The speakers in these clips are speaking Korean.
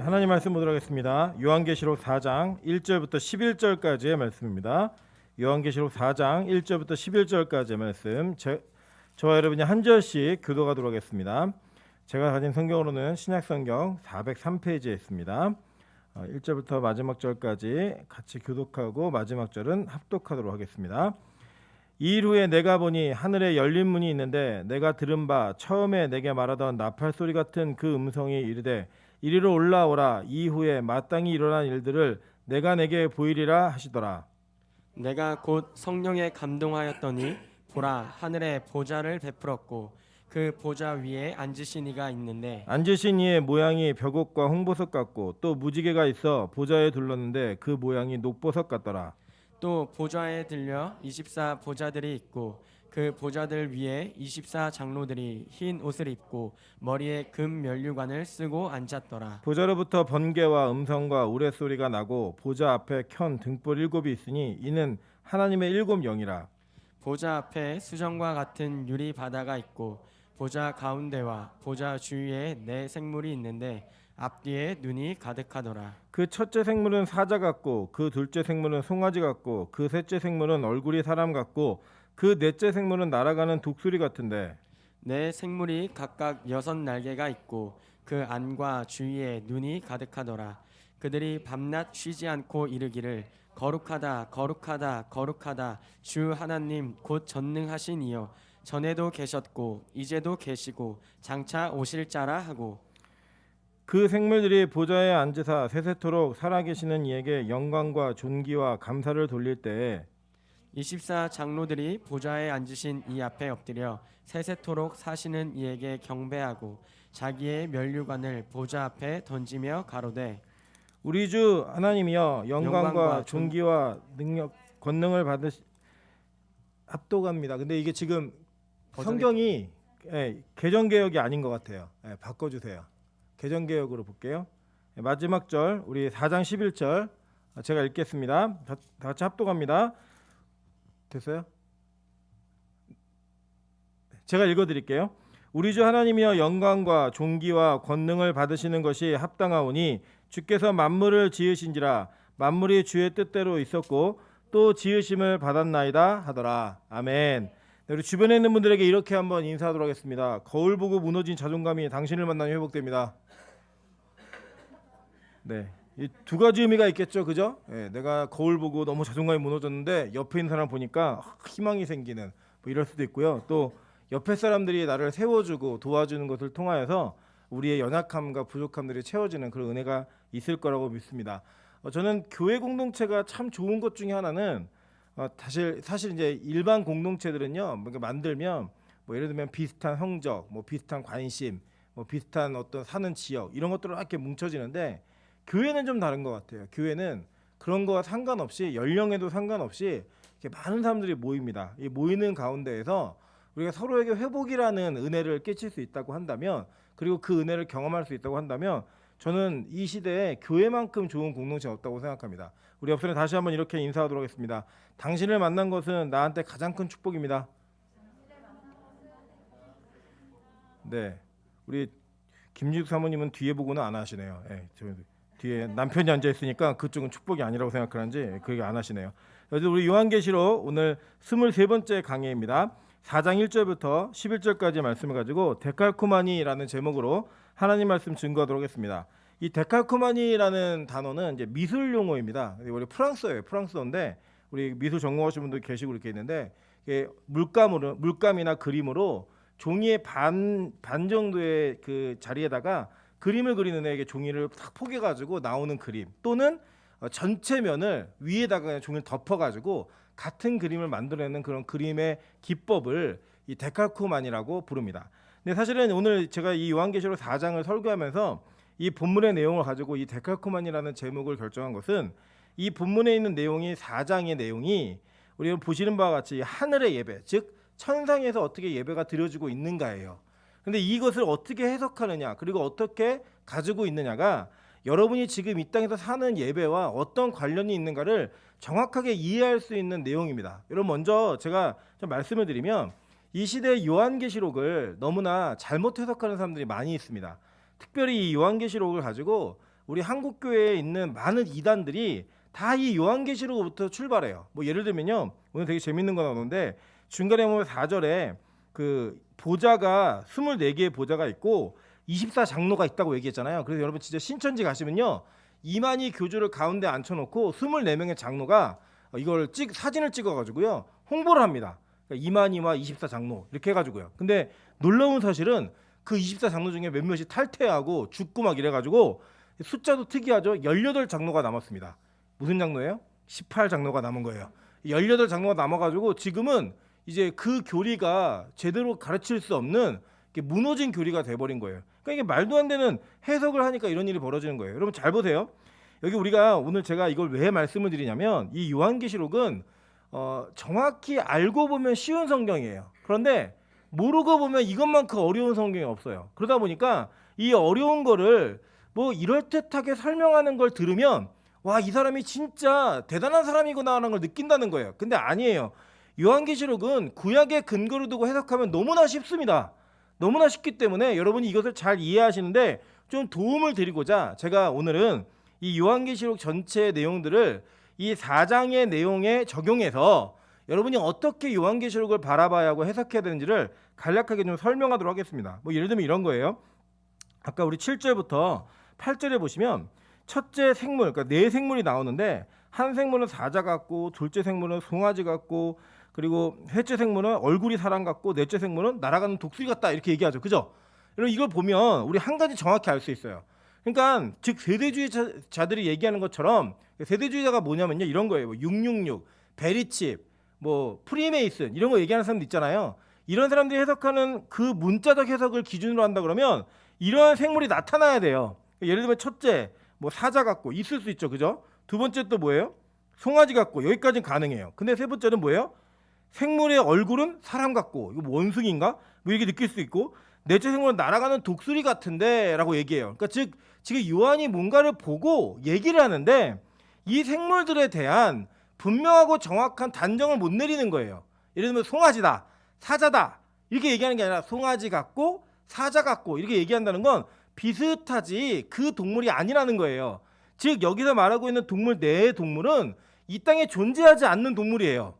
하나님 말씀 보도록 하겠습니다. 요한계시록 4장 1절부터 11절까지의 말씀입니다. 요한계시록 4장 1절부터 11절까지의 말씀. 저와 여러분이 한 절씩 교독하도록 하겠습니다. 제가 가진 성경으로는 신약성경 403페이지에 있습니다. 1절부터 마지막 절까지 같이 교독하고 마지막 절은 합독하도록 하겠습니다. 이 일 후에 내가 보니 하늘에 열린 문이 있는데 내가 들은 바 처음에 내게 말하던 나팔 소리 같은 그 음성이 이르되 이리로 올라오라. 이후에 마땅히 일어난 일들을 내가 내게 보이리라 하시더라. 내가 곧 성령에 감동하였더니 보라 하늘에 보좌를 베풀었고 그 보좌 위에 앉으신 이가 있는데 앉으신 이의 모양이 벽옥과 홍보석 같고 또 무지개가 있어 보좌에 둘렀는데 그 모양이 녹보석 같더라. 또 보좌에 들려 24 보좌들이 있고 그 보좌들 위에 24 장로들이 흰 옷을 입고 머리에 금 면류관을 쓰고 앉았더라. 보좌로부터 번개와 음성과 우레소리가 나고 보좌 앞에 켠 등불 7이 있으니 이는 하나님의 7 영이라. 보좌 앞에 수정과 같은 유리 바다가 있고 보좌 가운데와 보좌 주위에 4 생물이 있는데 앞뒤에 눈이 가득하더라. 그 첫째 생물은 사자 같고 그 둘째 생물은 송아지 같고 그 셋째 생물은 얼굴이 사람 같고 그 넷째 생물은 날아가는 독수리 같은데 4 생물이 각각 6 날개가 있고 그 안과 주위에 눈이 가득하더라. 그들이 밤낮 쉬지 않고 이르기를 거룩하다 거룩하다 거룩하다 주 하나님 곧 전능하신 이여 전에도 계셨고 이제도 계시고 장차 오실 자라 하고 그 생물들이 보좌에 앉으사 세세토록 살아계시는 이에게 영광과 존귀와 감사를 돌릴 때에 24 장로들이 보좌에 앉으신 이 앞에 엎드려 세세토록 사시는 이에게 경배하고 자기의 면류관을 보좌 앞에 던지며 가로되 우리 주 하나님이여 영광과 존귀와 능력 권능을 받으시 합독합니다. 근데 이게 지금 성경이 개정 개혁이 아닌 것 같아요. 바꿔주세요. 개정 개혁으로 볼게요. 마지막 절 우리 4장 11절 제가 읽겠습니다. 다 같이 합독합니다. 됐어요? 제가 읽어드릴게요. 우리 주 하나님이여 영광과 존귀와 권능을 받으시는 것이 합당하오니 주께서 만물을 지으신지라 만물이 주의 뜻대로 있었고 또 지으심을 받았나이다 하더라. 아멘. 네, 우리 주변에 있는 분들에게 이렇게 한번 인사하도록 하겠습니다. 거울 보고 무너진 자존감이 당신을 만나면 회복됩니다. 네, 이 두 가지 의미가 있겠죠, 그죠? 내가 거울 보고 너무 자존감이 무너졌는데 옆에 있는 사람 보니까 희망이 생기는 뭐 이럴 수도 있고요. 또 옆에 사람들이 나를 세워주고 도와주는 것을 통하여서 우리의 연약함과 부족함들이 채워지는 그런 은혜가 있을 거라고 믿습니다. 저는 교회 공동체가 참 좋은 것 중에 하나는 사실 이제 일반 공동체들은요, 뭔가 만들면 뭐 예를 들면 비슷한 성적, 뭐 비슷한 관심, 뭐 비슷한 어떤 사는 지역 이런 것들로 이렇게 뭉쳐지는데 교회는 좀 다른 것 같아요. 교회는 그런 거와 상관없이 연령에도 상관없이 이렇게 많은 사람들이 모입니다. 이 모이는 가운데에서 우리가 서로에게 회복이라는 은혜를 끼칠 수 있다고 한다면 그리고 그 은혜를 경험할 수 있다고 한다면 저는 이 시대에 교회만큼 좋은 공동체가 없다고 생각합니다. 우리 옆선에 다시 한번 이렇게 인사하도록 하겠습니다. 당신을 만난 것은 나한테 가장 큰 축복입니다. 네, 우리 김지숙 사모님은 뒤에 보고는 안 하시네요. 저 뒤에 남편이 앉아 있으니까 그쪽은 축복이 아니라고 생각하는지 그 얘기 안 하시네요. 그래서 우리 요한계시록 오늘 23번째 강해입니다. 4장 1절부터 11절까지 말씀을 가지고 데칼코마니라는 제목으로 하나님 말씀 증거하도록 하겠습니다. 이 데칼코마니라는 단어는 이제 미술 용어입니다. 원래 프랑스어예요. 프랑스어인데 우리 미술 전공하시는 분들 계시고 이렇게 있는데 이게 물감이나 그림으로 종이의 반 정도의 그 자리에다가 그림을 그리는 애에게 종이를 탁 포개가지고 나오는 그림 또는 전체 면을 위에다가 그냥 종이를 덮어가지고 같은 그림을 만들어내는 그런 그림의 기법을 이 데칼코마니라고 부릅니다. 근데 사실은 오늘 제가 이 요한계시록 4장을 설교하면서 이 본문의 내용을 가지고 이 데칼코마니라는 제목을 결정한 것은 이 본문에 있는 내용이 4장의 내용이 우리가 보시는 바와 같이 하늘의 예배, 즉 천상에서 어떻게 예배가 드려지고 있는가예요. 근데 이것을 어떻게 해석하느냐 그리고 어떻게 가지고 있느냐가 여러분이 지금 이 땅에서 사는 예배와 어떤 관련이 있는가를 정확하게 이해할 수 있는 내용입니다. 여러분 먼저 제가 좀 말씀을 드리면 이 시대의 요한계시록을 너무나 잘못 해석하는 사람들이 많이 있습니다. 특별히 이 요한계시록을 가지고 우리 한국 교회에 있는 많은 이단들이 다 이 요한계시록부터 출발해요. 뭐 예를 들면요, 오늘 되게 재밌는 거 나오는데 중간에 보면 4절에 그 보좌가 24개의 보좌가 있고 24장로가 있다고 얘기했잖아요. 그래서 여러분 진짜 신천지 가시면요, 이만희 교주를 가운데 앉혀놓고 24명의 장로가 이걸 사진을 찍어가지고요 홍보를 합니다. 그러니까 이만희와 24장로 이렇게 해가지고요. 근데 놀라운 사실은 그 24장로 중에 몇몇이 탈퇴하고 죽고 막 이래가지고 숫자도 특이하죠. 18장로가 남았습니다. 무슨 장로예요? 18장로가 남은 거예요. 18장로가 남아가지고 지금은 이제 그 교리가 제대로 가르칠 수 없는 무너진 교리가 돼버린 거예요. 그러니까 이게 말도 안 되는 해석을 하니까 이런 일이 벌어지는 거예요. 여러분 잘 보세요. 여기 우리가 오늘 제가 이걸 왜 말씀을 드리냐면 이 요한계시록은 정확히 알고 보면 쉬운 성경이에요. 그런데 모르고 보면 이것만큼 어려운 성경이 없어요. 그러다 보니까 이 어려운 거를 뭐 이럴듯하게 설명하는 걸 들으면 와, 이 사람이 진짜 대단한 사람이구나 하는 걸 느낀다는 거예요. 근데 아니에요. 요한계시록은 구약의 근거를 두고 해석하면 너무나 쉽습니다. 너무나 쉽기 때문에 여러분이 이것을 잘 이해하시는데 좀 도움을 드리고자 제가 오늘은 이 요한계시록 전체 내용들을 이 4장의 내용에 적용해서 여러분이 어떻게 요한계시록을 바라봐야 하고 해석해야 되는지를 간략하게 좀 설명하도록 하겠습니다. 뭐 예를 들면 이런 거예요. 아까 우리 7절부터 8절에 보시면 첫째 생물, 그러니까 네 생물이 나오는데 한 생물은 사자 같고, 둘째 생물은 송아지 같고, 그리고 셋째 생물은 얼굴이 사람 같고, 넷째 생물은 날아가는 독수리 같다 이렇게 얘기하죠. 그죠? 여러분 이걸 보면 우리 한 가지 정확히 알 수 있어요. 그러니까 즉 세대주의자들이 얘기하는 것처럼 세대주의자가 뭐냐면요, 이런 거예요. 뭐 666, 베리칩, 뭐 프리메이슨 이런 거 얘기하는 사람들 있잖아요. 이런 사람들이 해석하는 그 문자적 해석을 기준으로 한다 그러면 이러한 생물이 나타나야 돼요. 예를 들면 첫째 뭐 사자 같고 있을 수 있죠. 그죠? 두 번째 또 뭐예요? 송아지 같고, 여기까지는 가능해요. 근데 세 번째는 뭐예요? 생물의 얼굴은 사람 같고, 이거 뭐 원숭이인가? 뭐 이렇게 느낄 수 있고, 넷째 생물은 날아가는 독수리 같은데 라고 얘기해요. 그러니까 즉 지금 요한이 뭔가를 보고 얘기를 하는데 이 생물들에 대한 분명하고 정확한 단정을 못 내리는 거예요. 예를 들면 송아지다, 사자다 이렇게 얘기하는 게 아니라 송아지 같고 사자 같고 이렇게 얘기한다는 건 비슷하지 그 동물이 아니라는 거예요. 즉 여기서 말하고 있는 동물 네 동물은 이 땅에 존재하지 않는 동물이에요.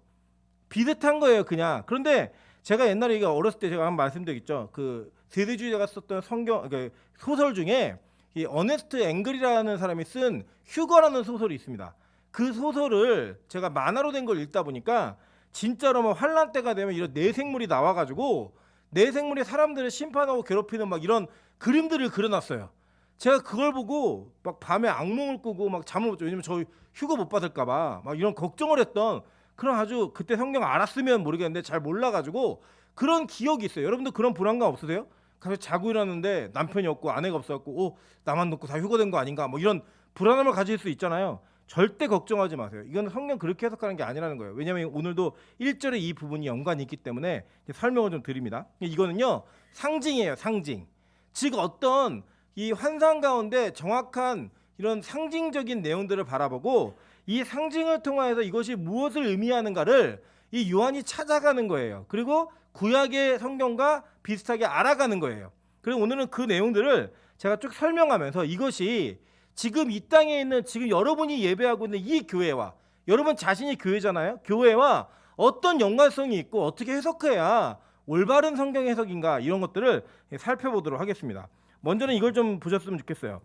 비슷한 거예요, 그냥. 그런데 제가 옛날에 이거 어렸을 때 제가 한번 말씀드렸죠. 그 세대주의자가 썼던 성경 그러니까 소설 중에 이 어네스트 앵글이라는 사람이 쓴 휴거라는 소설이 있습니다. 그 소설을 제가 만화로 된 걸 읽다 보니까 진짜로 뭐 환란 때가 되면 이런 네 생물이 나와가지고 네 생물이 사람들을 심판하고 괴롭히는 막 이런 그림들을 그려놨어요. 제가 그걸 보고 막 밤에 악몽을 꾸고 막 잠을 못 자요. 왜냐면 저 휴거 못 받을까봐 막 이런 걱정을 했던 그런 아주 그때 성경 알았으면 모르겠는데 잘 몰라가지고 그런 기억이 있어요. 여러분도 그런 불안감 없으세요? 가서 자고 일어났는데 남편이 없고 아내가 없어갖고 나만 놓고 다 휴거된 거 아닌가 뭐 이런 불안함을 가질 수 있잖아요. 절대 걱정하지 마세요. 이건 성경 그렇게 해석하는 게 아니라는 거예요. 왜냐하면 오늘도 1절에 이 부분이 연관이 있기 때문에 설명을 좀 드립니다. 이거는요 상징이에요. 상징. 즉 어떤 이 환상 가운데 정확한 이런 상징적인 내용들을 바라보고 이 상징을 통해서 이것이 무엇을 의미하는가를 이 요한이 찾아가는 거예요. 그리고 구약의 성경과 비슷하게 알아가는 거예요. 그리고 오늘은 그 내용들을 제가 쭉 설명하면서 이것이 지금 이 땅에 있는 지금 여러분이 예배하고 있는 이 교회와 여러분 자신이 교회잖아요. 교회와 어떤 연관성이 있고 어떻게 해석해야 올바른 성경 해석인가 이런 것들을 살펴보도록 하겠습니다. 먼저는 이걸 좀 보셨으면 좋겠어요.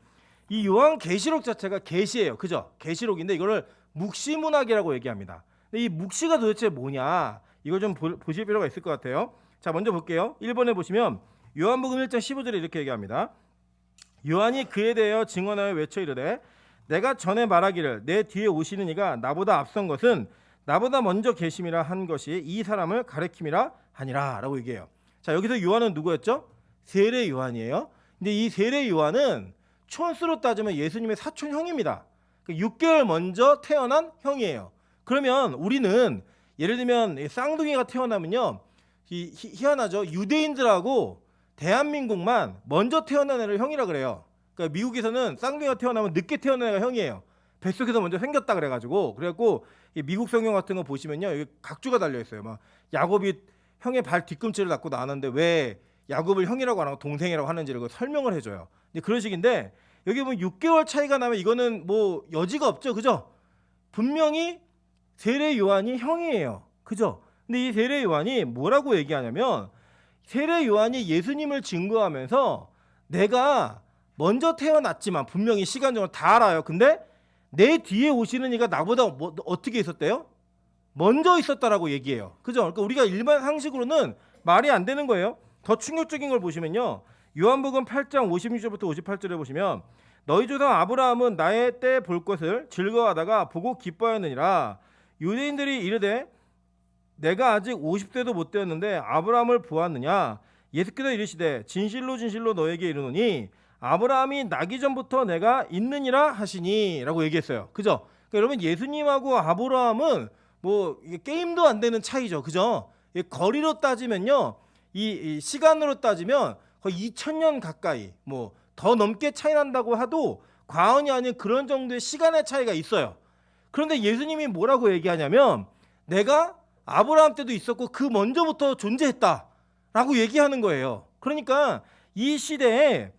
이 요한계시록 자체가 계시예요. 그죠? 계시록인데 이거를 묵시문학이라고 얘기합니다. 근데 이 묵시가 도대체 뭐냐? 이걸 좀 보실 필요가 있을 것 같아요. 자, 먼저 볼게요. 1번에 보시면 요한복음 1장 15절에 이렇게 얘기합니다. 요한이 그에 대하여 증언하여 외쳐 이르되 내가 전에 말하기를 내 뒤에 오시는 이가 나보다 앞선 것은 나보다 먼저 계심이라 한 것이 이 사람을 가리킴이라 하니라 라고 얘기해요. 자, 여기서 요한은 누구였죠? 세례 요한이에요. 근데 이 세례 요한은 촌수로 따지면 예수님의 사촌 형입니다. 6개월 먼저 태어난 형이에요. 그러면 우리는 예를 들면 쌍둥이가 태어나면요 희한하죠. 유대인들하고 대한민국만 먼저 태어난 애를 형이라 그래요. 그러니까 미국에서는 쌍둥이가 태어나면 늦게 태어난 애가 형이에요. 뱃속에서 먼저 생겼다 그래가지고 그래갖고 미국 성경 같은 거 보시면요 여기 각주가 달려 있어요. 막 야곱이 형의 발 뒤꿈치를 닫고 나왔는데 왜 야곱을 형이라고 안 하고 동생이라고 하는지를 설명을 해줘요. 이제 그런 식인데 여기 보면 6개월 차이가 나면 이거는 뭐 여지가 없죠. 그죠? 분명히 세례 요한이 형이에요. 그죠? 근데 이 세례 요한이 뭐라고 얘기하냐면 세례 요한이 예수님을 증거하면서 내가 먼저 태어났지만 분명히 시간적으로 다 알아요. 근데 내 뒤에 오시는 이가 나보다 어떻게 있었대요? 먼저 있었다라고 얘기해요. 그죠? 그러니까 우리가 일반 상식으로는 말이 안 되는 거예요. 더 충격적인 걸 보시면요. 요한복음 8장 56절부터 58절에 보시면 너희 조상 아브라함은 나의 때 볼 것을 즐거워하다가 보고 기뻐하였느니라. 유대인들이 이르되 내가 아직 50세도 못 되었는데 아브라함을 보았느냐. 예수께서 이르시되 진실로 진실로 너에게 이르노니 아브라함이 나기 전부터 내가 있느니라 하시니 라고 얘기했어요. 그죠? 그러니까 여러분 예수님하고 아브라함은 뭐 이게 게임도 안 되는 차이죠. 그죠? 거리로 따지면요. 이 시간으로 따지면 거의 2000년 가까이 뭐 더 넘게 차이 난다고 해도 과언이 아닌 그런 정도의 시간의 차이가 있어요. 그런데 예수님이 뭐라고 얘기하냐면 내가 아브라함 때도 있었고 그 먼저부터 존재했다라고 얘기하는 거예요. 그러니까 이 시대에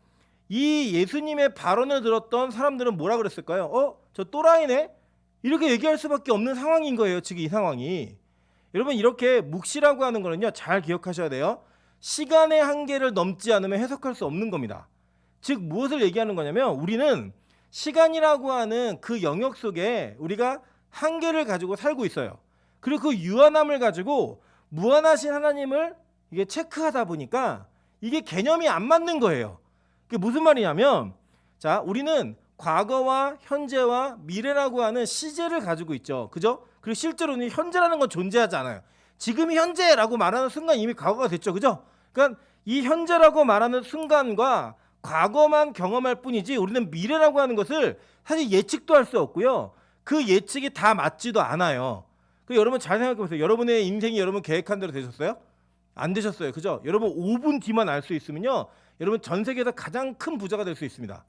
이 예수님의 발언을 들었던 사람들은 뭐라 그랬을까요? 저 또라이네? 이렇게 얘기할 수밖에 없는 상황인 거예요. 지금 이 상황이. 여러분 이렇게 묵시라고 하는 거는요. 잘 기억하셔야 돼요. 시간의 한계를 넘지 않으면 해석할 수 없는 겁니다. 즉 무엇을 얘기하는 거냐면 우리는 시간이라고 하는 그 영역 속에 우리가 한계를 가지고 살고 있어요. 그리고 그 유한함을 가지고 무한하신 하나님을 이게 체크하다 보니까 이게 개념이 안 맞는 거예요. 그게 무슨 말이냐면 자 우리는 과거와 현재와 미래라고 하는 시제를 가지고 있죠. 그죠? 그리고 실제로는 현재라는 건 존재하지 않아요. 지금이 현재라고 말하는 순간 이미 과거가 됐죠. 그죠? 그러니까 이 현재라고 말하는 순간과 과거만 경험할 뿐이지 우리는 미래라고 하는 것을 사실 예측도 할 수 없고요. 그 예측이 다 맞지도 않아요. 여러분 잘 생각해 보세요. 여러분의 인생이 여러분 계획한 대로 되셨어요? 안 되셨어요. 그죠? 여러분 5분 뒤만 알 수 있으면요. 여러분 전 세계에서 가장 큰 부자가 될 수 있습니다.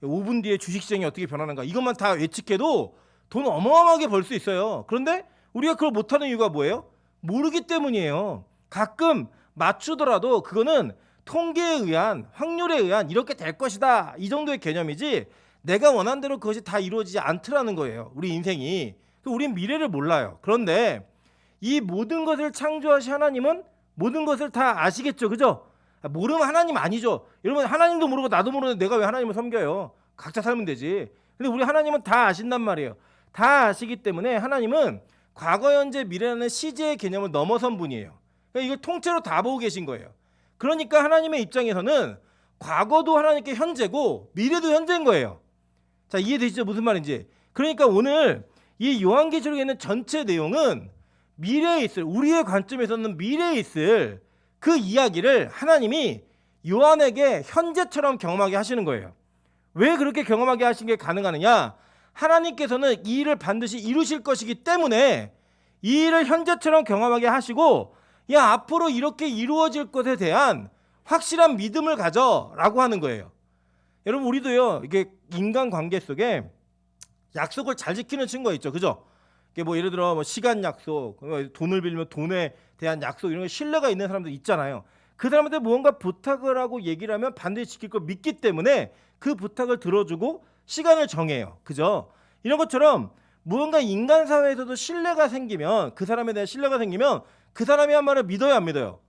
5분 뒤에 주식시장이 어떻게 변하는가 이것만 다 예측해도 돈 어마어마하게 벌 수 있어요. 그런데 우리가 그걸 못하는 이유가 뭐예요? 모르기 때문이에요. 가끔 맞추더라도 그거는 통계에 의한 확률에 의한 이렇게 될 것이다 이 정도의 개념이지 내가 원한 대로 그것이 다 이루어지지 않더라는 거예요. 우리 인생이. 우린 미래를 몰라요. 그런데 이 모든 것을 창조하신 하나님은 모든 것을 다 아시겠죠. 그죠? 모르면 하나님 아니죠. 여러분 하나님도 모르고 나도 모르는데 내가 왜 하나님을 섬겨요? 각자 살면 되지. 근데 우리 하나님은 다 아신단 말이에요. 다 아시기 때문에 하나님은 과거, 현재, 미래라는 시제의 개념을 넘어선 분이에요. 그러니까 이걸 통째로 다 보고 계신 거예요. 그러니까 하나님의 입장에서는 과거도 하나님께 현재고 미래도 현재인 거예요. 자, 이해되시죠? 무슨 말인지. 그러니까 오늘 이 요한계시록에 있는 전체 내용은 미래에 있을, 우리의 관점에서는 미래에 있을 그 이야기를 하나님이 요한에게 현재처럼 경험하게 하시는 거예요. 왜 그렇게 경험하게 하신 게 가능하느냐? 하나님께서는 이 일을 반드시 이루실 것이기 때문에 이 일을 현재처럼 경험하게 하시고 야 앞으로 이렇게 이루어질 것에 대한 확실한 믿음을 가져라고 하는 거예요. 여러분 우리도요 이게 인간관계 속에 약속을 잘 지키는 친구가 있죠. 그죠? 이게 뭐 예를 들어 뭐 시간 약속, 돈을 빌면 돈에 대한 약속 이런 거 신뢰가 있는 사람들 있잖아요. 그 사람한테 무언가 부탁을 하고 얘기를 하면 반드시 지킬 걸 믿기 때문에 그 부탁을 들어주고 시간을 정해요. 그죠? 이런 것처럼 무언가 인간 사회에서도 신뢰가 생기면 그 사람에 대한 신뢰가 생기면 그 사람이 한 말을 믿어요, 안 믿어요?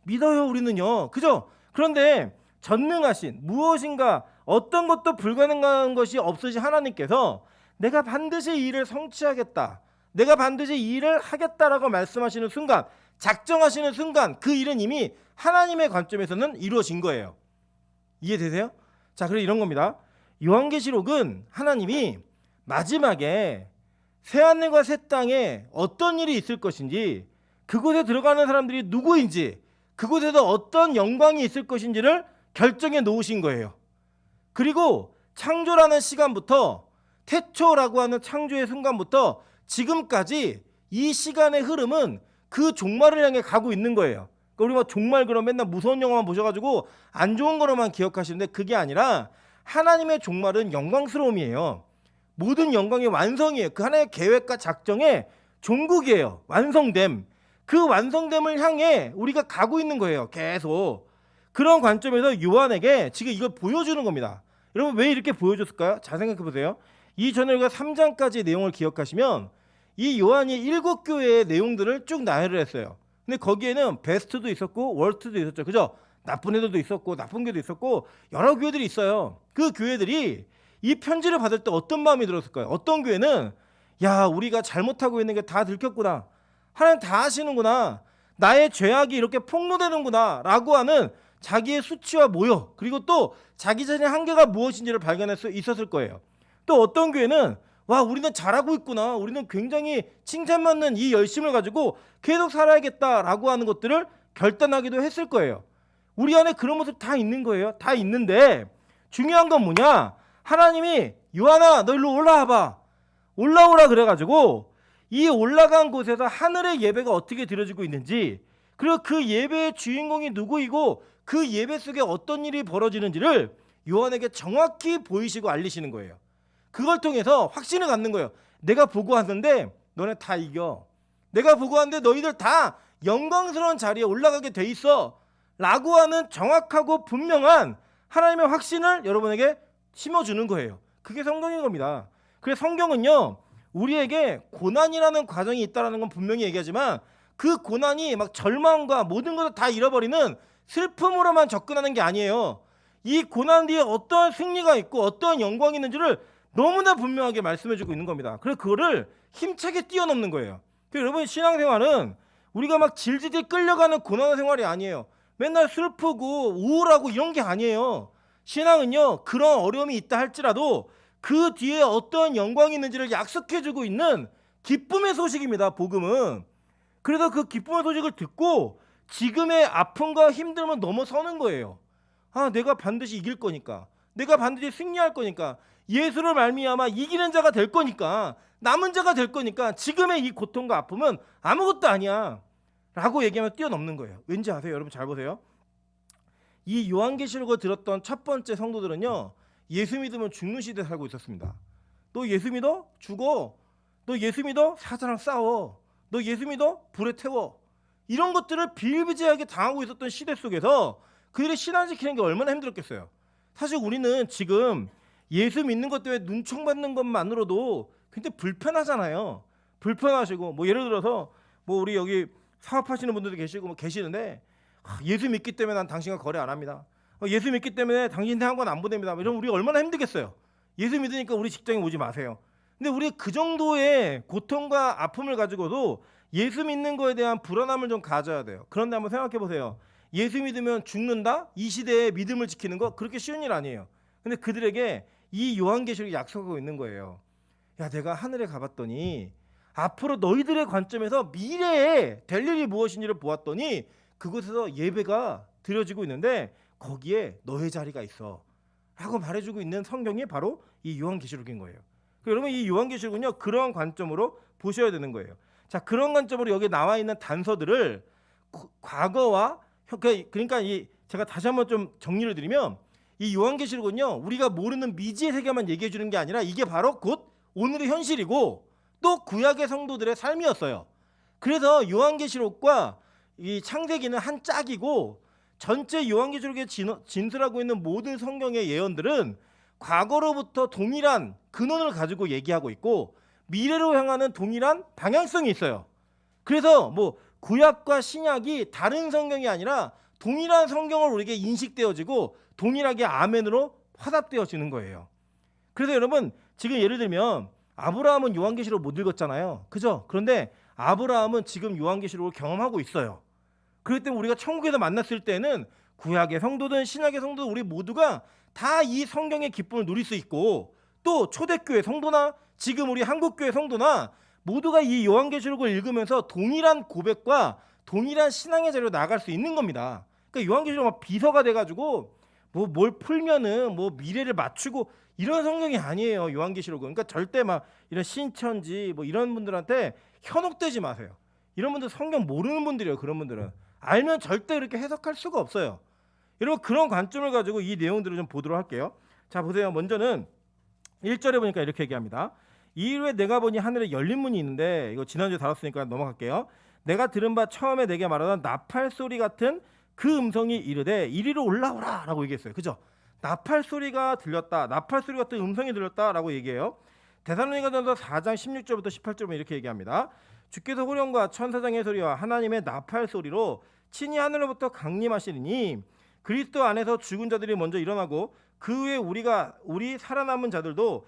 믿어요, 우리는요. 그죠? 그런데 전능하신 무엇인가 어떤 것도 불가능한 것이 없으신 하나님께서 내가 반드시 이 일을 성취하겠다. 내가 반드시 이 일을 하겠다라고 말씀하시는 순간, 작정하시는 순간 그 일은 이미 하나님의 관점에서는 이루어진 거예요. 이해되세요? 자, 그래 이런 겁니다. 요한계시록은 하나님이 마지막에 새하늘과 새 땅에 어떤 일이 있을 것인지 그곳에 들어가는 사람들이 누구인지 그곳에서 어떤 영광이 있을 것인지를 결정해 놓으신 거예요. 그리고 창조라는 시간부터 태초라고 하는 창조의 순간부터 지금까지 이 시간의 흐름은 그 종말을 향해 가고 있는 거예요. 그러니까 우리 뭐 종말 그럼 맨날 무서운 영화만 보셔가지고 안 좋은 거로만 기억하시는데 그게 아니라 하나님의 종말은 영광스러움이에요. 모든 영광의 완성이에요. 그 하나의 계획과 작정의 종국이에요. 완성됨. 그 완성됨을 향해 우리가 가고 있는 거예요. 계속. 그런 관점에서 요한에게 지금 이걸 보여주는 겁니다. 여러분 왜 이렇게 보여줬을까요? 잘 생각해 보세요. 이 전에 우리가 3장까지 내용을 기억하시면 이 요한이 7교회의 내용들을 쭉 나열을 했어요. 근데 거기에는 베스트도 있었고 월스트도 있었죠. 그죠? 나쁜 애들도 있었고 나쁜 교회도 있었고 여러 교회들이 있어요. 그 교회들이 이 편지를 받을 때 어떤 마음이 들었을까요? 어떤 교회는 야, 우리가 잘못하고 있는 게 다 들켰구나. 하나님 다 하시는구나. 나의 죄악이 이렇게 폭로되는구나 라고 하는 자기의 수치와 모욕, 그리고 또 자기 자신의 한계가 무엇인지를 발견할 수 있었을 거예요. 또 어떤 교회는 와, 우리는 잘하고 있구나. 우리는 굉장히 칭찬받는 이 열심을 가지고 계속 살아야겠다라고 하는 것들을 결단하기도 했을 거예요. 우리 안에 그런 모습 다 있는 거예요. 다 있는데 중요한 건 뭐냐? 하나님이 요한아, 너 일로 올라와봐. 올라오라 그래가지고 이 올라간 곳에서 하늘의 예배가 어떻게 드려지고 있는지, 그리고 그 예배의 주인공이 누구이고 그 예배 속에 어떤 일이 벌어지는지를 요한에게 정확히 보이시고 알리시는 거예요. 그걸 통해서 확신을 갖는 거예요. 내가 보고 왔는데 너네 다 이겨. 내가 보고 왔는데 너희들 다 영광스러운 자리에 올라가게 돼 있어 라고 하는 정확하고 분명한 하나님의 확신을 여러분에게 심어주는 거예요. 그게 성경인 겁니다. 그래서 성경은요, 우리에게 고난이라는 과정이 있다는 건 분명히 얘기하지만 그 고난이 막 절망과 모든 것을 다 잃어버리는 슬픔으로만 접근하는 게 아니에요. 이 고난 뒤에 어떠한 승리가 있고 어떠한 영광이 있는지를 너무나 분명하게 말씀해주고 있는 겁니다. 그래서 그거를 힘차게 뛰어넘는 거예요. 그래서 여러분, 신앙생활은 우리가 막 질질질 끌려가는 고난의 생활이 아니에요. 맨날 슬프고 우울하고 이런 게 아니에요. 신앙은요, 그런 어려움이 있다 할지라도 그 뒤에 어떠한 영광이 있는지를 약속해주고 있는 기쁨의 소식입니다. 복음은. 그래서 그 기쁨의 소식을 듣고 지금의 아픔과 힘듦을 넘어서는 거예요. 아, 내가 반드시 이길 거니까, 내가 반드시 승리할 거니까, 예수를 말미암아 이기는 자가 될 거니까, 남은 자가 될 거니까 지금의 이 고통과 아픔은 아무것도 아니야 라고 얘기하면 뛰어넘는 거예요. 왠지 아세요? 여러분 잘 보세요. 이 요한계시록을 들었던 첫 번째 성도들은요, 예수 믿으면 죽는 시대에 살고 있었습니다. 너 예수 믿어? 죽어. 너 예수 믿어? 사자랑 싸워. 너 예수 믿어? 불에 태워. 이런 것들을 비일비재하게 당하고 있었던 시대 속에서 그들의 신앙 지키는 게 얼마나 힘들었겠어요. 사실 우리는 지금 예수 믿는 것 때문에 눈총받는 것만으로도 굉장히 불편하잖아요. 불편하시고, 뭐 예를 들어서 뭐 우리 여기 사업하시는 분들도 계시고 뭐 계시는데, 예수 믿기 때문에 난 당신과 거래 안 합니다. 예수 믿기 때문에 당신 대학원 안 보냅니다. 이러면 우리가 얼마나 힘들겠어요. 예수 믿으니까 우리 직장에 오지 마세요. 근데 우리 그 정도의 고통과 아픔을 가지고도 예수 믿는 거에 대한 불안함을 좀 가져야 돼요. 그런데 한번 생각해 보세요. 예수 믿으면 죽는다? 이 시대에 믿음을 지키는 거 그렇게 쉬운 일 아니에요. 근데 그들에게 이 요한계시록이 약속하고 있는 거예요. 야, 내가 하늘에 가봤더니 앞으로 너희들의 관점에서 미래에 될 일이 무엇인지를 보았더니 그곳에서 예배가 드려지고 있는데 거기에 너의 자리가 있어 라고 말해주고 있는 성경이 바로 이 요한계시록인 거예요. 여러분, 이 요한계시록은요, 그런 관점으로 보셔야 되는 거예요. 자, 그런 관점으로 여기 나와 있는 단서들을 과거와, 그러니까 제가 다시 한번 좀 정리를 드리면, 이 요한계시록은요, 우리가 모르는 미지의 세계만 얘기해 주는 게 아니라 이게 바로 곧 오늘의 현실이고 또 구약의 성도들의 삶이었어요. 그래서 요한계시록과 이 창세기는 한 짝이고, 전체 요한계시록에 진술하고 있는 모든 성경의 예언들은 과거로부터 동일한 근원을 가지고 얘기하고 있고 미래로 향하는 동일한 방향성이 있어요. 그래서 뭐 구약과 신약이 다른 성경이 아니라 동일한 성경을 우리에게 인식되어지고 동일하게 아멘으로 화답되어지는 거예요. 그래서 여러분, 지금 예를 들면 아브라함은 요한계시록 못 읽었잖아요. 그죠? 그런데 아브라함은 지금 요한계시록을 경험하고 있어요. 그렇기 때문에 우리가 천국에서 만났을 때는 구약의 성도든 신약의 성도든 우리 모두가 다 이 성경의 기쁨을 누릴 수 있고, 또 초대교회 성도나 지금 우리 한국교회 성도나 모두가 이 요한계시록을 읽으면서 동일한 고백과 동일한 신앙의 자리로 나아갈 수 있는 겁니다. 그러니까 요한계시록 막 비서가 돼가지고 뭐 뭘 풀면은 뭐 미래를 맞추고 이런 성경이 아니에요. 요한계시록은. 그러니까 절대 막 이런 신천지 뭐 이런 분들한테 현혹되지 마세요. 이런 분들 성경 모르는 분들이에요. 그런 분들은 알면 절대 이렇게 해석할 수가 없어요. 여러분, 그런 관점을 가지고 이 내용들을 좀 보도록 할게요. 자, 보세요. 먼저는 1절에 보니까 이렇게 얘기합니다. 이후에 내가 보니 하늘에 열린 문이 있는데, 이거 지난주에 다뤘으니까 넘어갈게요. 내가 들은 바 처음에 내게 말하던 나팔 소리 같은 그 음성이 이르되 이리로 올라오라 라고 얘기했어요. 그죠? 나팔 소리가 들렸다. 나팔 소리 같은 음성이 들렸다라고 얘기해요. 데살로니가전서 4장 16절부터 18절 이렇게 얘기합니다. 주께서 호령과 천사장의 소리와 하나님의 나팔 소리로 친히 하늘로부터 강림하시리니 그리스도 안에서 죽은 자들이 먼저 일어나고 그 후에 우리 살아남은 자들도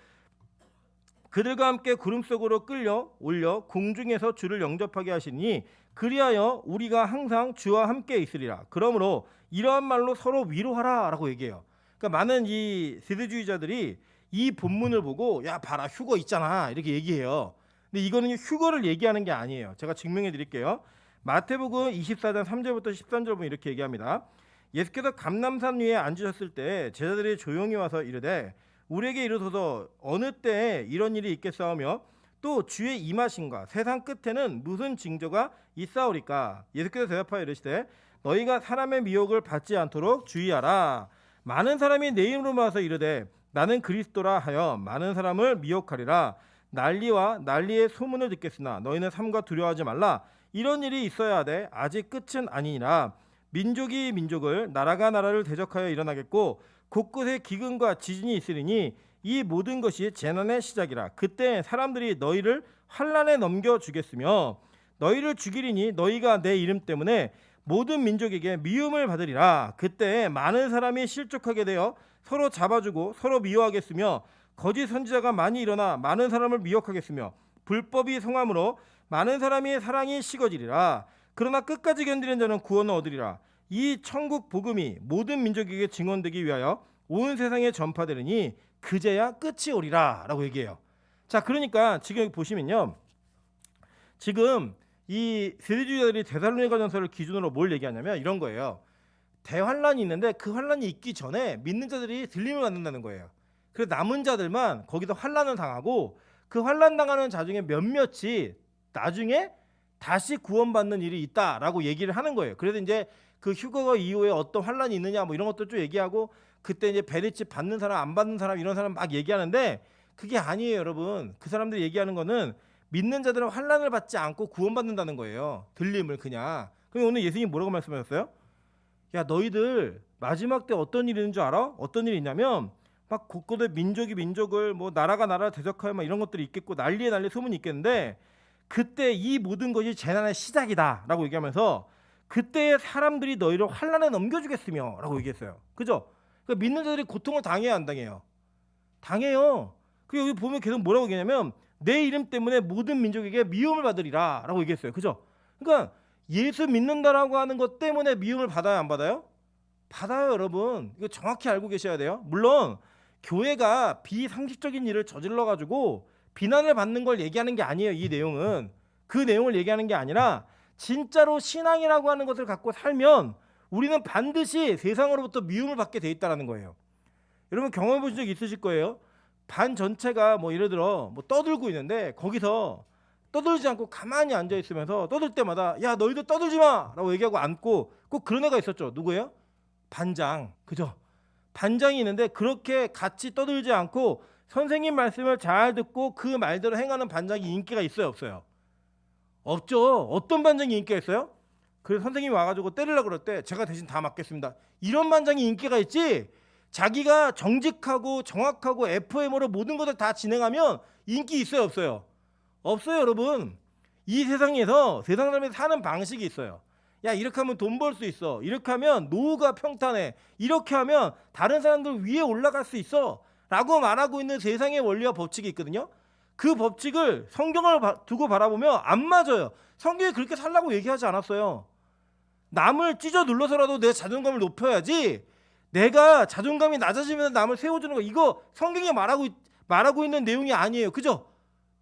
그들과 함께 구름 속으로 끌려 올려 공중에서 주를 영접하게 하시니 그리하여 우리가 항상 주와 함께 있으리라. 그러므로 이러한 말로 서로 위로하라라고 얘기해요. 그러니까 많은 이 세대주의자들이 이 본문을 보고 야 봐라 휴거 있잖아 이렇게 얘기해요. 근데 이거는 휴거를 얘기하는 게 아니에요. 제가 증명해 드릴게요. 마태복음 24장 3절부터 13절 보면 이렇게 얘기합니다. 예수께서 감람산 위에 앉으셨을 때 제자들이 조용히 와서 이르되 우리에게 이르소서 어느 때에 이런 일이 있겠사오며 또 주의 임하심과 세상 끝에는 무슨 징조가 있사오리까. 예수께서 대답하여 이르시되 너희가 사람의 미혹을 받지 않도록 주의하라. 많은 사람이 내 이름으로 와서 이르되 나는 그리스도라 하여 많은 사람을 미혹하리라. 난리와 난리의 소문을 듣겠으나 너희는 삼가 두려워하지 말라. 이런 일이 있어야 하되 아직 끝은 아니니라. 민족이 민족을 나라가 나라를 대적하여 일어나겠고 곳곳에 기근과 지진이 있으리니 이 모든 것이 재난의 시작이라. 그때 사람들이 너희를 환난에 넘겨주겠으며 너희를 죽이리니 너희가 내 이름 때문에 모든 민족에게 미움을 받으리라. 그때 많은 사람이 실족하게 되어 서로 잡아주고 서로 미워하겠으며 거짓 선지자가 많이 일어나 많은 사람을 미혹하겠으며 불법이 성함으로 많은 사람의 사랑이 식어지리라. 그러나 끝까지 견디는 자는 구원을 얻으리라. 이 천국 복음이 모든 민족에게 증언되기 위하여 온 세상에 전파되리니 그제야 끝이 오리라 라고 얘기해요. 자, 그러니까 지금 여기 보시면요, 지금 이 세대주의자들이 데살로니가전서를 기준으로 뭘 얘기하냐면 이런 거예요. 대환란이 있는데 그 환란이 있기 전에 믿는 자들이 들림을 받는다는 거예요. 그래서 남은 자들만 거기서 환란을 당하고 그 환란 당하는 자 중에 몇몇이 나중에 다시 구원받는 일이 있다라고 얘기를 하는 거예요. 그래서 이제 그 휴거 이후에 어떤 환란이 있느냐 뭐 이런 것도 좀 얘기하고 그때 이제 베리치 받는 사람 안 받는 사람 이런 사람 막 얘기하는데 그게 아니에요, 여러분. 그 사람들이 얘기하는 거는 믿는 자들은 환란을 받지 않고 구원받는다는 거예요. 들림을 그냥. 그럼 오늘 예수님이 뭐라고 말씀하셨어요? 야 너희들 마지막 때 어떤 일이 있는 줄 알아? 어떤 일이 있냐면 막 곳곳에 민족이 민족을 뭐 나라가 나라를 대적하여 막 이런 것들이 있겠고 난리에 난리 소문이 있겠는데 그때 이 모든 것이 재난의 시작이다 라고 얘기하면서 그때 사람들이 너희를 환난에 넘겨주겠으며 라고 얘기했어요. 그죠? 그러니까 믿는 자들이 고통을 당해야 안 당해요? 당해요. 그리고 여기 보면 계속 뭐라고 얘기하냐면 내 이름 때문에 모든 민족에게 미움을 받으리라 라고 얘기했어요. 그죠? 그러니까 예수 믿는다라고 하는 것 때문에 미움을 받아요, 안 받아요? 받아요, 여러분. 이거 정확히 알고 계셔야 돼요. 물론 교회가 비상식적인 일을 저질러 가지고 비난을 받는 걸 얘기하는 게 아니에요. 이 내용은 그 내용을 얘기하는 게 아니라 진짜로 신앙이라고 하는 것을 갖고 살면 우리는 반드시 세상으로부터 미움을 받게 돼 있다라는 거예요. 여러분 경험해 보신 적 있으실 거예요. 반 전체가 뭐 예를 들어 뭐 떠들고 있는데 거기서 떠들지 않고 가만히 앉아 있으면서 떠들 때마다 야 너희들 떠들지 마라고 얘기하고 앉고 꼭 그런 애가 있었죠. 누구예요? 반장. 그죠? 반장이 있는데 그렇게 같이 떠들지 않고 선생님 말씀을 잘 듣고 그 말대로 행하는 반장이 인기가 있어요, 없어요? 없죠. 어떤 반장이 인기가 있어요? 그래서 선생님이 와가지고 때리려고 그럴 때 제가 대신 다 맡겠습니다. 이런 반장이 인기가 있지. 자기가 정직하고 정확하고 FM으로 모든 것을 다 진행하면 인기 있어요, 없어요? 없어요, 여러분. 이 세상에서 세상 사람이 사는 방식이 있어요. 야 이렇게 하면 돈 벌 수 있어. 이렇게 하면 노후가 평탄해. 이렇게 하면 다른 사람들 위에 올라갈 수 있어. 라고 말하고 있는 세상의 원리와 법칙이 있거든요. 그 법칙을 성경을 두고 바라보면 안 맞아요. 성경이 그렇게 살라고 얘기하지 않았어요. 남을 찢어 눌러서라도 내 자존감을 높여야지. 내가 자존감이 낮아지면 남을 세워주는 거 이거 성경이 말하고 있는 내용이 아니에요. 그죠?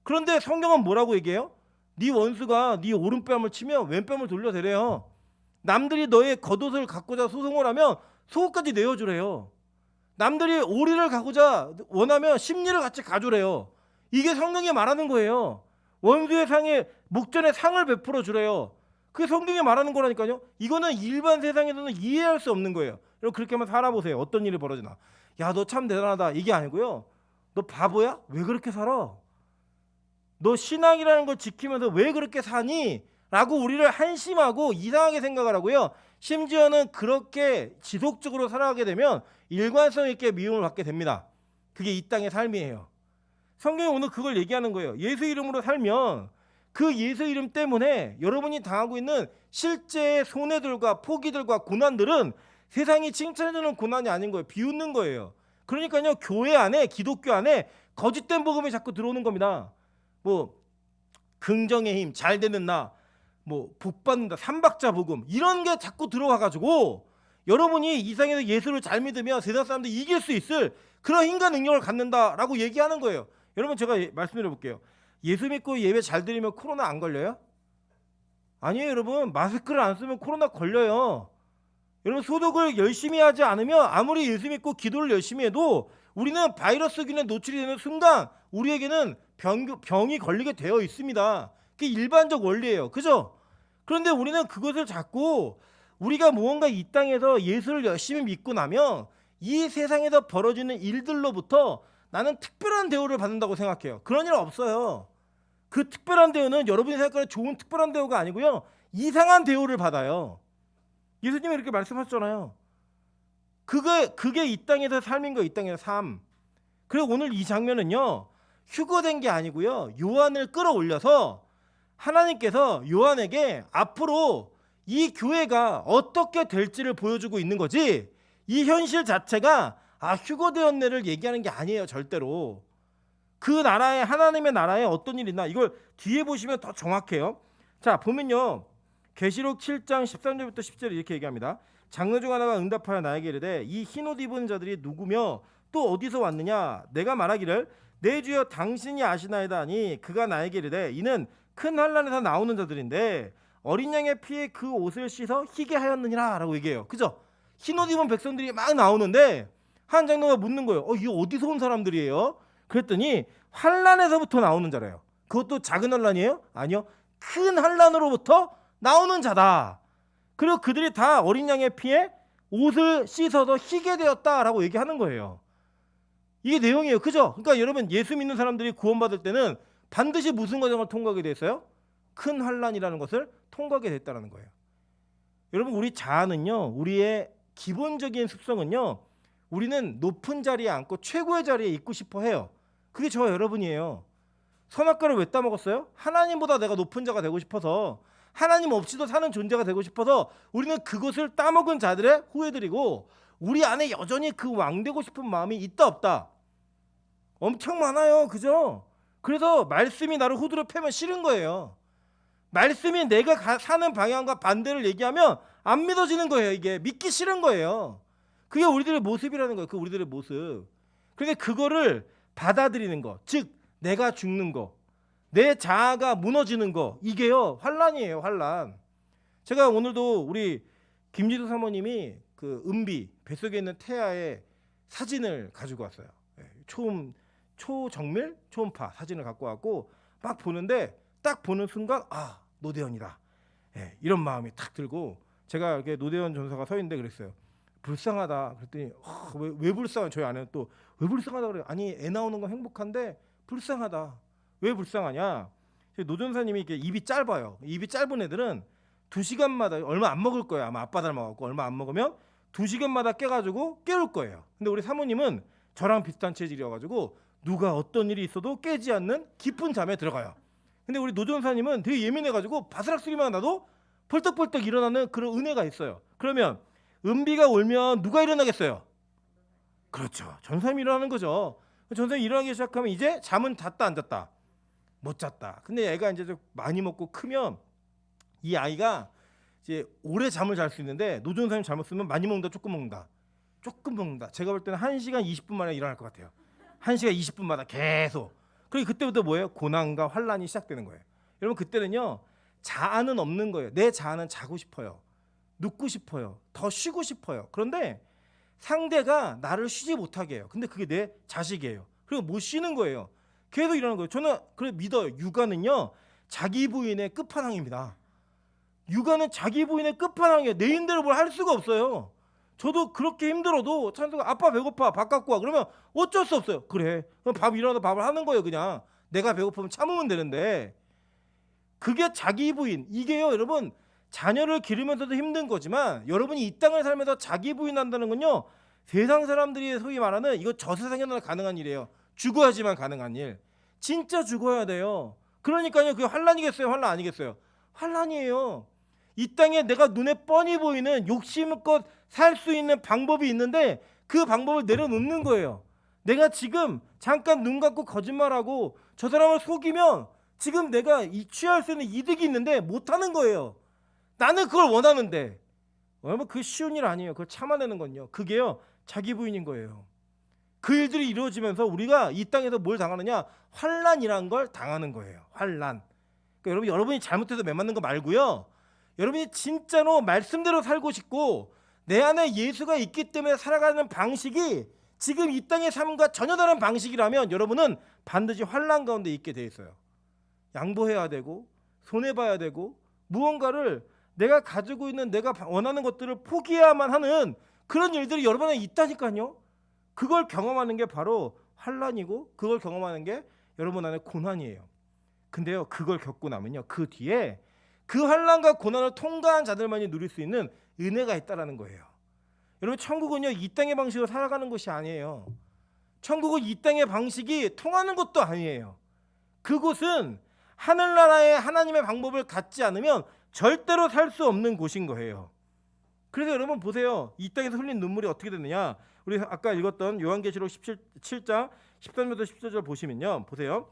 그런데 성경은 뭐라고 얘기해요? 네 원수가 네 오른뺨을 치면 왼뺨을 돌려대래요. 남들이 너의 겉옷을 갖고자 소송을 하면 속옷까지 내어주래요. 남들이 오리를 갖고자 원하면 심리를 같이 가주래요. 이게 성경이 말하는 거예요. 원수의 상에 목전에 상을 베풀어 주래요. 그게 성경이 말하는 거라니까요. 이거는 일반 세상에서는 이해할 수 없는 거예요. 여러분 그렇게 한번 살아보세요. 어떤 일이 벌어지나. 야 너 참 대단하다 이게 아니고요. 너 바보야? 왜 그렇게 살아? 너 신앙이라는 걸 지키면서 왜 그렇게 사니? 라고 우리를 한심하고 이상하게 생각을 하고요. 심지어는 그렇게 지속적으로 살아가게 되면 일관성 있게 미움을 받게 됩니다. 그게 이 땅의 삶이에요. 성경이 오늘 그걸 얘기하는 거예요. 예수 이름으로 살면 그 예수 이름 때문에 여러분이 당하고 있는 실제의 손해들과 포기들과 고난들은 세상이 칭찬해주는 고난이 아닌 거예요. 비웃는 거예요. 그러니까요, 교회 안에, 기독교 안에 거짓된 복음이 자꾸 들어오는 겁니다. 뭐 긍정의 힘, 잘 되는 나, 뭐 복받는다, 삼박자 복음, 이런 게 자꾸 들어와가지고 여러분이 이 세상에서 예수를 잘 믿으면 세상 사람들 이길 수 있을 그런 힘과 능력을 갖는다라고 얘기하는 거예요. 여러분, 제가 말씀드려 볼게요. 예수 믿고 예배 잘 드리면 코로나 안 걸려요? 아니에요. 여러분, 마스크를 안 쓰면 코로나 걸려요. 여러분, 소독을 열심히 하지 않으면 아무리 예수 믿고 기도를 열심히 해도 우리는 바이러스균에 노출이 되는 순간 우리에게는 병이 걸리게 되어 있습니다. 그게 일반적 원리예요. 그죠? 그런데 우리는 그것을 자꾸 우리가 무언가 이 땅에서 예수를 열심히 믿고 나면 이 세상에서 벌어지는 일들로부터 나는 특별한 대우를 받는다고 생각해요. 그런 일 없어요. 그 특별한 대우는 여러분이 생각하는 좋은 특별한 대우가 아니고요, 이상한 대우를 받아요. 예수님이 이렇게 말씀하셨잖아요. 그게 이 땅에서 삶인 거예요. 이 땅에서 삶. 그리고 오늘 이 장면은요, 휴거된 게 아니고요, 요한을 끌어올려서 하나님께서 요한에게 앞으로 이 교회가 어떻게 될지를 보여주고 있는 거지, 이 현실 자체가 휴거되었네를 얘기하는 게 아니에요. 절대로. 그 나라에, 하나님의 나라에 어떤 일이 있나, 이걸 뒤에 보시면 더 정확해요. 자, 보면요, 계시록 7장 13절부터 10절 이렇게 얘기합니다. 장로 중 하나가 응답하여 나에게 이르되 이 흰옷 입은 자들이 누구며 또 어디서 왔느냐? 내가 말하기를 내 주여 당신이 아시나이다 하니 그가 나에게 이르되 이는 큰 환난에서 나오는 자들인데 어린 양의 피에 그 옷을 씻어 희게 하였느니라 라고 얘기해요. 그죠? 흰옷 입은 백성들이 막 나오는데 한 장로가 묻는 거예요. 이게 어디서 온 사람들이에요? 그랬더니 환난에서부터 나오는 자래요. 그것도 작은 환난이에요? 아니요. 큰 환난으로부터 나오는 자다. 그리고 그들이 다 어린 양의 피에 옷을 씻어서 희게 되었다라고 얘기하는 거예요. 이게 내용이에요. 그죠? 그러니까 여러분, 예수 믿는 사람들이 구원받을 때는 반드시 무슨 과정을 통과하게 됐어요? 큰 환난이라는 것을 통과하게 됐다는 거예요. 여러분, 우리 자아는요, 우리의 기본적인 습성은요, 우리는 높은 자리에 앉고 최고의 자리에 있고 싶어 해요. 그게 저와 여러분이에요. 선악과를 왜 따먹었어요? 하나님보다 내가 높은 자가 되고 싶어서, 하나님 없이도 사는 존재가 되고 싶어서 우리는 그것을 따먹은 자들의 후회들이고, 우리 안에 여전히 그 왕 되고 싶은 마음이 있다 없다? 엄청 많아요. 그죠? 그래서 말씀이 나를 후드로 패면 싫은 거예요. 말씀이 내가 사는 방향과 반대를 얘기하면 안 믿어지는 거예요. 이게 믿기 싫은 거예요. 그게 우리들의 모습이라는 거예요. 그 우리들의 모습. 그런데 그거를 받아들이는 거, 즉 내가 죽는 거, 내 자아가 무너지는 거, 이게요 환난이에요. 환난. 제가 오늘도 우리 김지수 사모님이 그 은비 뱃속에 있는 태아의 사진을 가지고 왔어요. 초정밀 초음파 사진을 갖고 왔고 막 보는데 딱 보는 순간 노대현이다. 이런 마음이 탁 들고, 제가 이렇게 노대현 전사가 서 있는데 그랬어요. 불쌍하다. 그랬더니 왜 불쌍해? 저희 아내는 또 왜 불쌍하다 그래요. 아니, 애 나오는 건 행복한데 불쌍하다. 왜 불쌍하냐? 노 전사님이 이렇게 입이 짧아요. 입이 짧은 애들은 2시간마다 얼마 안 먹을 거예요. 아마 아빠 닮아갖고 얼마 안 먹으면 2시간마다 깨가지고 깨울 거예요. 근데 우리 사모님은 저랑 비슷한 체질이어가지고 누가 어떤 일이 있어도 깨지 않는 깊은 잠에 들어가요. 근데 우리 노 전사님은 되게 예민해가지고 바스락 소리만 나도 벌떡벌떡 일어나는 그런 은혜가 있어요. 그러면 은비가 울면 누가 일어나겠어요? 그렇죠. 전사님이 일어나는 거죠. 전사님이 일어나기 시작하면 이제 잠은 잤다 안 잤다? 못 잤다. 근데 애가 이제 좀 많이 먹고 크면 이 아이가 이제 오래 잠을 잘 수 있는데, 노 전사님 잘못 쓰면 많이 먹는다, 조금 먹는다. 조금 먹는다. 제가 볼 때는 1시간 20분 만에 일어날 것 같아요. 1시간 20분마다 계속. 그리고 그때부터 뭐예요? 고난과 환난이 시작되는 거예요. 여러분, 그때는요 자아는 없는 거예요. 내 자아는 자고 싶어요. 눕고 싶어요. 더 쉬고 싶어요. 그런데 상대가 나를 쉬지 못하게 해요. 근데 그게 내 자식이에요. 그리고 못 쉬는 거예요. 계속 이러는 거예요. 저는 그래 믿어요. 육아는요 자기 부인의 끝판왕입니다. 육아는 자기 부인의 끝판왕이에요. 내 힘대로 뭘 할 수가 없어요. 저도 그렇게 힘들어도 찬수가 아빠 배고파 밥 갖고 와 그러면 어쩔 수 없어요. 그래 그럼 밥 일어나서 밥을 하는 거예요. 그냥 내가 배고프면 참으면 되는데, 그게 자기 부인. 이게요 여러분, 자녀를 기르면서도 힘든 거지만 여러분이 이 땅을 살면서 자기 부인한다는 건요, 세상 사람들이 소위 말하는 이거 저 세상에나 가능한 일이에요. 죽어야지만 가능한 일. 진짜 죽어야 돼요. 그러니까요, 그게 환란이겠어요, 환란 아니겠어요? 환란이에요. 이 땅에 내가 눈에 뻔히 보이는 욕심껏 살 수 있는 방법이 있는데 그 방법을 내려놓는 거예요. 내가 지금 잠깐 눈 감고 거짓말하고 저 사람을 속이면 지금 내가 취할 수 있는 이득이 있는데 못하는 거예요. 나는 그걸 원하는데. 여러분, 그 쉬운 일 아니에요. 그걸 참아내는 건요, 그게요 자기 부인인 거예요. 그 일들이 이루어지면서 우리가 이 땅에서 뭘 당하느냐, 환란이란 걸 당하는 거예요. 환란. 그러니까 여러분이 잘못해서 매 맞는 거 말고요, 여러분이 진짜로 말씀대로 살고 싶고 내 안에 예수가 있기 때문에 살아가는 방식이 지금 이 땅의 삶과 전혀 다른 방식이라면 여러분은 반드시 환란 가운데 있게 돼 있어요. 양보해야 되고 손해봐야 되고 무언가를 내가 가지고 있는 내가 원하는 것들을 포기해야만 하는 그런 일들이 여러분 안에 있다니까요. 그걸 경험하는 게 바로 환란이고 그걸 경험하는 게 여러분 안에 고난이에요. 근데요, 그걸 겪고 나면요, 그 뒤에 그 환란과 고난을 통과한 자들만이 누릴 수 있는 은혜가 있다라는 거예요. 여러분, 천국은요 이 땅의 방식으로 살아가는 것이 아니에요. 천국은 이 땅의 방식이 통하는 것도 아니에요. 그곳은 하늘나라의 하나님의 방법을 갖지 않으면 절대로 살 수 없는 곳인 거예요. 그래서 여러분 보세요. 이 땅에서 흘린 눈물이 어떻게 됐느냐. 우리 아까 읽었던 요한계시록 17장 13절부터 14절 보시면요, 보세요.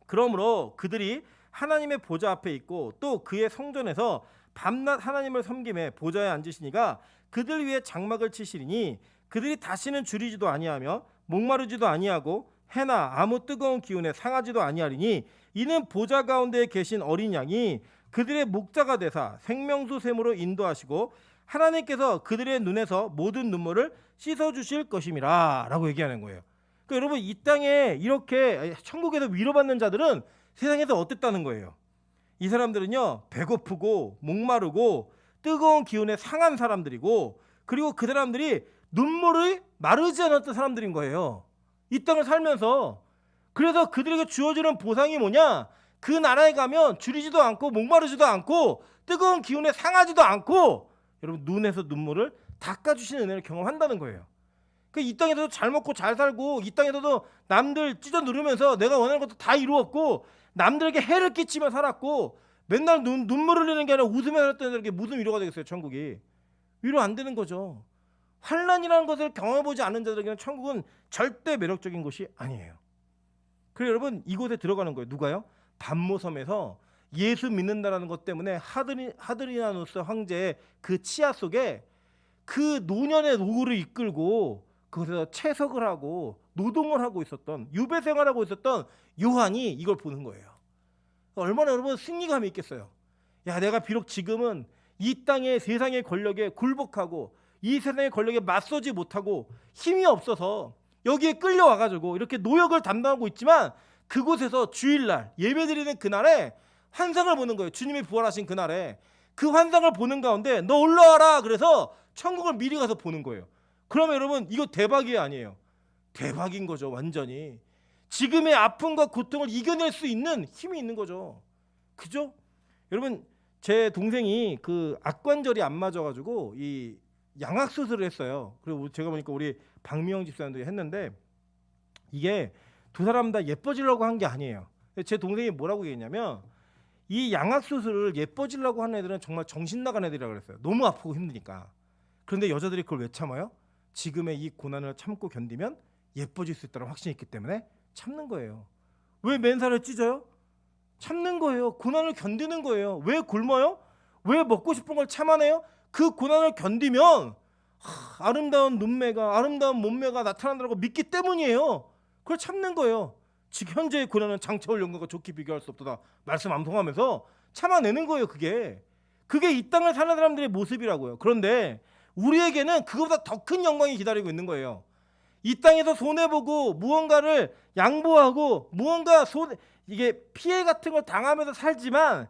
그러므로 그들이 하나님의 보좌 앞에 있고 또 그의 성전에서 밤낮 하나님을 섬김에 보좌에 앉으시니가 그들 위에 장막을 치시리니 그들이 다시는 줄이지도 아니하며 목마르지도 아니하고 해나 아무 뜨거운 기운에 상하지도 아니하리니 이는 보좌 가운데 계신 어린 양이 그들의 목자가 되사 생명수 샘으로 인도하시고 하나님께서 그들의 눈에서 모든 눈물을 씻어주실 것임이라 라고 얘기하는 거예요. 그러니까 여러분, 이 땅에 이렇게 천국에서 위로받는 자들은 세상에서 어땠다는 거예요. 이 사람들은요, 배고프고 목마르고 뜨거운 기운에 상한 사람들이고, 그리고 그 사람들이 눈물이 마르지 않았던 사람들인 거예요, 이 땅을 살면서. 그래서 그들에게 주어지는 보상이 뭐냐, 그 나라에 가면 줄이지도 않고 목마르지도 않고 뜨거운 기운에 상하지도 않고 여러분 눈에서 눈물을 닦아주시는 은혜를 경험한다는 거예요. 이 땅에서도 잘 먹고 잘 살고 이 땅에서도 남들 찢어 누르면서 내가 원하는 것도 다 이루었고 남들에게 해를 끼치며 살았고 맨날 눈물 흘리는 게 아니라 웃으며 살았던 애들에게 무슨 위로가 되겠어요? 천국이 위로 안 되는 거죠. 환란이라는 것을 경험해보지 않은 자들에게는 천국은 절대 매력적인 곳이 아니에요. 그래서 여러분, 이곳에 들어가는 거예요. 누가요? 반모섬에서 예수 믿는다라는 것 때문에 하드리나누스 황제의 그 치아 속에 그 노년의 노후를 이끌고 그곳에서 채석을 하고 노동을 하고 있었던, 유배 생활하고 있었던 요한이 이걸 보는 거예요. 얼마나 여러분 승리감이 있겠어요. 야, 내가 비록 지금은 이 땅의 세상의 권력에 굴복하고 이 세상의 권력에 맞서지 못하고 힘이 없어서 여기에 끌려와가지고 이렇게 노역을 담당하고 있지만 그곳에서 주일날 예배드리는 그날에 환상을 보는 거예요. 주님이 부활하신 그날에 그 환상을 보는 가운데 너 올라와라 그래서 천국을 미리 가서 보는 거예요. 그러면 여러분, 이거 대박이 아니에요. 대박인 거죠. 완전히 지금의 아픔과 고통을 이겨낼 수 있는 힘이 있는 거죠. 그죠? 여러분, 제 동생이 그 악관절이 안 맞아가지고 이 양악 수술을 했어요. 그리고 제가 보니까 우리 박미영 집사님도 했는데 이게 두 사람 다 예뻐지려고 한 게 아니에요. 제 동생이 뭐라고 얘기했냐면 이 양악 수술을 예뻐지려고 하는 애들은 정말 정신 나간 애들이라고 그랬어요. 너무 아프고 힘드니까. 그런데 여자들이 그걸 왜 참아요? 지금의 이 고난을 참고 견디면 예뻐질 수 있다는 확신이 있기 때문에 참는 거예요. 왜 맨살을 찢어요? 참는 거예요. 고난을 견디는 거예요. 왜 굶어요? 왜 먹고 싶은 걸 참아내요? 그 고난을 견디면 아름다운 눈매가, 아름다운 몸매가 나타난다고 믿기 때문이에요. 그걸 참는 거예요. 지금 현재의 고난은 장차올 영광과 좋게 비교할 수 없다 말씀 암송하면서 참아내는 거예요. 그게 이 땅을 사는 사람들의 모습이라고요. 그런데 우리에게는 그것보다 더 큰 영광이 기다리고 있는 거예요. 이 땅에서 손해보고 무언가를 양보하고 무언가 이게 피해 같은 걸 당하면서 살지만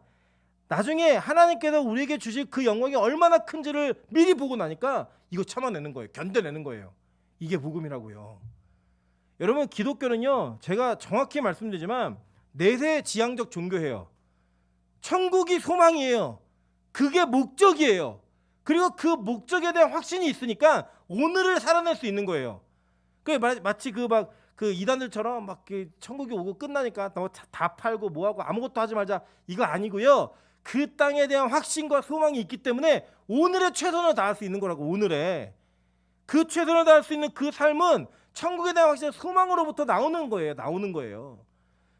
나중에 하나님께서 우리에게 주실 그 영광이 얼마나 큰지를 미리 보고 나니까 이거 참아내는 거예요. 견뎌내는 거예요. 이게 복음이라고요. 여러분, 기독교는요, 제가 정확히 말씀드리지만 내세 지향적 종교예요. 천국이 소망이에요. 그게 목적이에요. 그리고 그 목적에 대한 확신이 있으니까 오늘을 살아낼 수 있는 거예요. 그 마치 그 이단들처럼 막 천국이 오고 끝나니까 다 팔고 뭐하고 아무것도 하지 말자 이거 아니고요. 그 땅에 대한 확신과 소망이 있기 때문에 오늘의 최선을 다할 수 있는 거라고. 오늘에 그 최선을 다할 수 있는 그 삶은 천국에 대한 확신, 소망으로부터 나오는 거예요.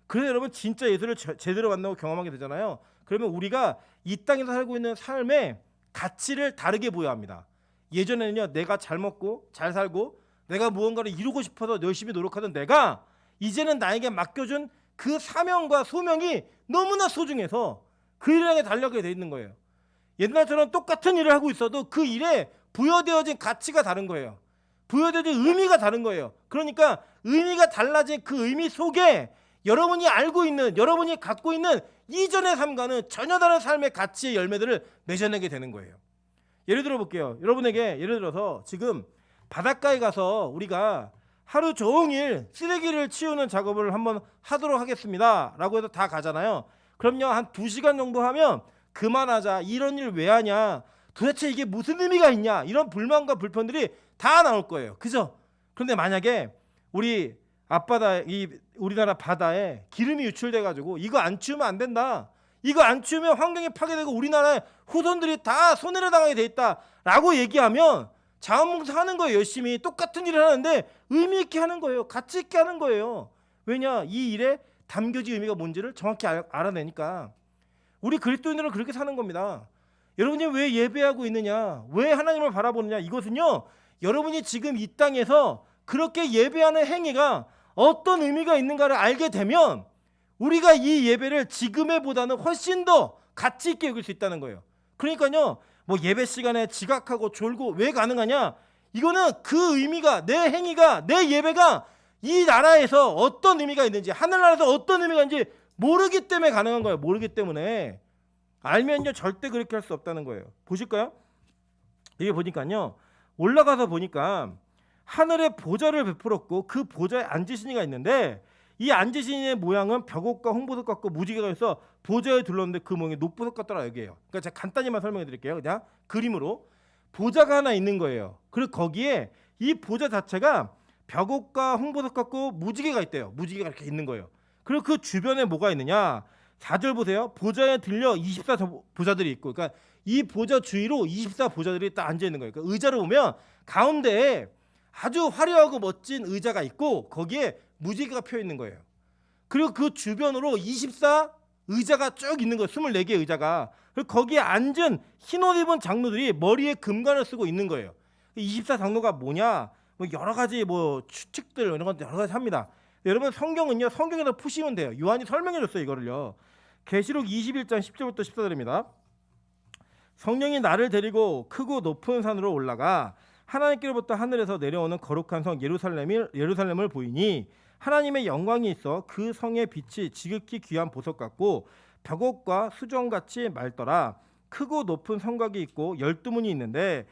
그래서 여러분 진짜 예수를 제대로 만나고 경험하게 되잖아요. 그러면 우리가 이 땅에서 살고 있는 삶의 가치를 다르게 부여합니다. 예전에는요, 내가 잘 먹고 잘 살고 내가 무언가를 이루고 싶어서 열심히 노력하던 내가 이제는 나에게 맡겨준 그 사명과 소명이 너무나 소중해서 그 일을 향해 달려가게 돼 있는 거예요. 옛날처럼 똑같은 일을 하고 있어도 그 일에 부여되어진 가치가 다른 거예요. 부여되어진 의미가 다른 거예요. 그러니까 의미가 달라진 그 의미 속에 여러분이 알고 있는, 여러분이 갖고 있는 이전의 삶과는 전혀 다른 삶의 가치의 열매들을 맺어내게 되는 거예요. 예를 들어 볼게요. 여러분에게 예를 들어서 지금 바닷가에 가서 우리가 하루 종일 쓰레기를 치우는 작업을 한번 하도록 하겠습니다 라고 해서 다 가잖아요. 그럼요, 한 2시간 정도 하면 그만하자, 이런 일 왜 하냐, 도대체 이게 무슨 의미가 있냐, 이런 불만과 불편들이 다 나올 거예요. 그죠? 그런데 만약에 우리 앞바다, 우리나라 바다에 기름이 유출돼 가지고 이거 안 치우면 안 된다, 이거 안 치우면 환경이 파괴되고 우리나라의 후손들이 다 손해를 당하게 돼 있다 라고 얘기하면 자원봉사 하는 거예요. 열심히 똑같은 일을 하는데 의미 있게 하는 거예요. 가치 있게 하는 거예요. 왜냐? 이 일에 담겨진 의미가 뭔지를 정확히 알아내니까. 우리 그리스도인들은 그렇게 사는 겁니다. 여러분이 왜 예배하고 있느냐, 왜 하나님을 바라보느냐, 이것은요, 여러분이 지금 이 땅에서 그렇게 예배하는 행위가 어떤 의미가 있는가를 알게 되면 우리가 이 예배를 지금의 보다는 훨씬 더 가치 있게 여길 수 있다는 거예요. 그러니까요, 뭐 예배 시간에 지각하고 졸고 왜 가능하냐, 이거는 그 의미가, 내 행위가, 내 예배가 이 나라에서 어떤 의미가 있는지, 하늘나라에서 어떤 의미가 있는지 모르기 때문에 가능한 거예요. 모르기 때문에. 알면요 절대 그렇게 할 수 없다는 거예요. 보실까요? 이게 보니까요, 올라가서 보니까 하늘에 보좌를 베풀었고 그 보좌에 앉으신 이가 있는데 이 앉으신 이의 모양은 벽옥과 홍보석 같고 무지개가 있어 보좌에 둘렀는데 그 모양이 녹보석 같더라, 여기에요. 그러니까 제가 간단히만 설명해 드릴게요. 그냥 그림으로 보좌가 하나 있는 거예요. 그리고 거기에 이 보좌 자체가 벽옥과 홍보석 같고 무지개가 있대요. 무지개가 이렇게 있는 거예요. 그리고 그 주변에 뭐가 있느냐, 4절 보세요. 보좌에 들려 24 보좌들이 있고, 그러니까 이 보좌 주위로 24 보좌들이 딱 앉아 있는 거예요. 그러니까 의자를 보면 가운데에 아주 화려하고 멋진 의자가 있고 거기에 무지개가 펴 있는 거예요. 그리고 그 주변으로 24 의자가 쭉 있는 거예요. 24개 의자가. 그리고 거기에 앉은 흰옷 입은 장로들이 머리에 금관을 쓰고 있는 거예요. 24 장로가 뭐냐, 뭐 여러 가지 뭐 추측들 이런 것들 여러 가지 합니다. 여러분 성경은요, 성경에다 푸시면 돼요. 요한이 설명해 줬어요, 이거를요. 계시록 21장 10절부터 14절입니다. 성령이 나를 데리고 크고 높은 산으로 올라가 하나님께로부터 하늘에서 내려오는 거룩한 성 예루살렘을 보이니 하나님의 영광이 있어 그 성의 빛이 지극히 귀한 보석 같고 벽옥과 수정같이 맑더라. 크고 높은 성곽이 있고 12문이 있는데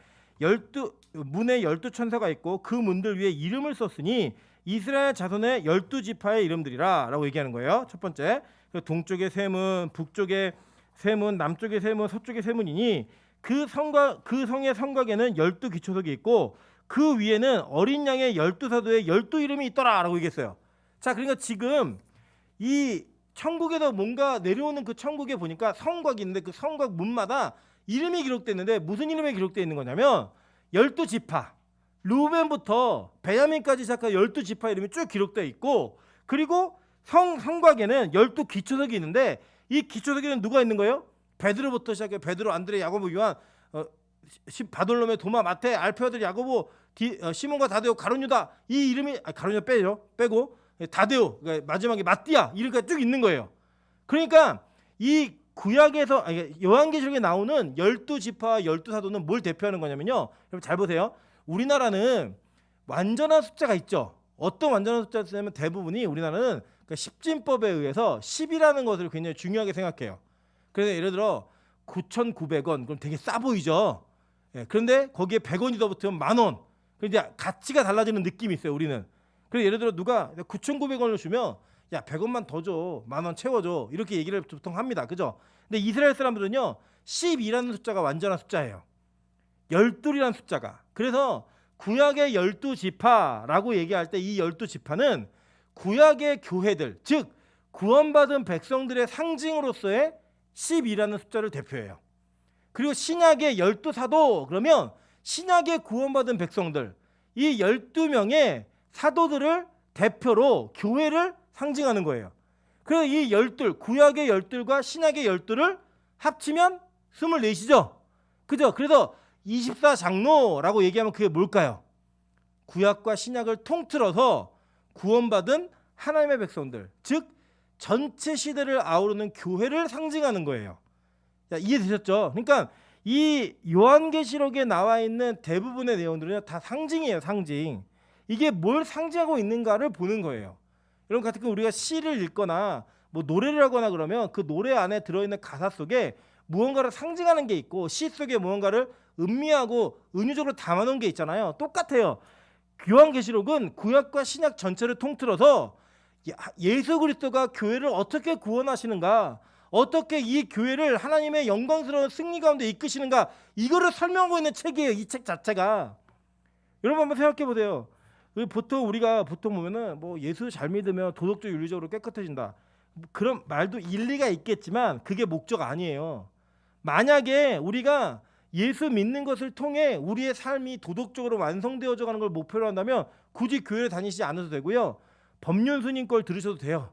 문에 12천사가 있고 그 문들 위에 이름을 썼으니 이스라엘 자손의 12지파의 이름들이라 라고 얘기하는 거예요. 첫 번째, 동쪽의 세 문, 북쪽의 세 문, 남쪽의 세 문, 서쪽의 세 문이니 그 성의 성곽에는 12기초석이 있고 그 위에는 어린 양의 12사도의 12이름이 있더라 라고 얘기했어요. 자, 그러니까 지금 이 천국에서 뭔가 내려오는 그 천국에 보니까 성곽이 있는데 그 성곽 문마다 이름이 기록되어 있는데 무슨 이름이 기록되어 있는 거냐면 12지파, 루벤부터 베냐민까지 시작한 12지파 이름이 쭉 기록되어 있고, 그리고 성곽에는 12기초석이 있는데 이 기초석에는 누가 있는 거예요? 베드로부터 시작해 베드로, 안드레, 야고보, 요한, 바돌로메, 도마, 마태, 알페 아들 야고보, 시몬과 다데오, 가룟 유다, 이 이름이 가룟 유다 빼고 다데오, 그러니까 마지막에 마띠아 이름까지 쭉 있는 거예요. 그러니까 이 구약에서 요한계시록에 나오는 12지파와 12사도는 뭘 대표하는 거냐면요, 여러분 잘 보세요. 우리나라는 완전한 숫자가 있죠. 어떤 완전한 숫자냐면 대부분이 우리나라는 그러니까 십진법에 의해서 10이라는 것을 굉장히 중요하게 생각해요. 그래서 예를 들어 9,900원, 그럼 되게 싸 보이죠. 예, 그런데 거기에 100원이 더 붙으면 10,000원. 그럼 이제 가치가 달라지는 느낌이 있어요, 우리는. 그래서 예를 들어 누가 9,900원을 주면 야 100원만 더 줘, 10,000원 채워줘, 이렇게 얘기를 보통 합니다. 그죠? 근데 이스라엘 사람들은요 12라는 숫자가 완전한 숫자예요. 12이라는 숫자가. 그래서 구약의 12지파라고 얘기할 때 이 12지파는 구약의 교회들, 즉 구원받은 백성들의 상징으로서의 12라는 숫자를 대표해요. 그리고 신약의 12사도, 그러면 신약의 구원받은 백성들, 이 12명의 사도들을 대표로 교회를 상징하는 거예요. 그래서 이 12, 구약의 12과 신약의 12를 합치면 24이죠. 그죠? 그래서 24장로라고 얘기하면 그게 뭘까요? 구약과 신약을 통틀어서 구원받은 하나님의 백성들, 즉 전체 시대를 아우르는 교회를 상징하는 거예요. 자, 이해되셨죠? 그러니까 이 요한계시록에 나와 있는 대부분의 내용들은 다 상징이에요. 상징. 이게 뭘 상징하고 있는가를 보는 거예요. 여러분 같은 경우 우리가 시를 읽거나 뭐 노래를 하거나 그러면 그 노래 안에 들어있는 가사 속에 무언가를 상징하는 게 있고 시 속에 무언가를 음미하고 은유적으로 담아놓은 게 있잖아요. 똑같아요. 요한계시록은 구약과 신약 전체를 통틀어서 예수 그리스도가 교회를 어떻게 구원하시는가, 어떻게 이 교회를 하나님의 영광스러운 승리 가운데 이끄시는가, 이거를 설명하고 있는 책이에요. 이 책 자체가. 여러분 한번 생각해 보세요. 보통 우리가 보면은 뭐 예수 잘 믿으면 도덕적 윤리적으로 깨끗해진다, 그런 말도 일리가 있겠지만 그게 목적 아니에요. 만약에 우리가 예수 믿는 것을 통해 우리의 삶이 도덕적으로 완성되어져 가는 걸 목표로 한다면 굳이 교회를 다니시지 않아도 되고요. 법륜 스님 걸 들으셔도 돼요.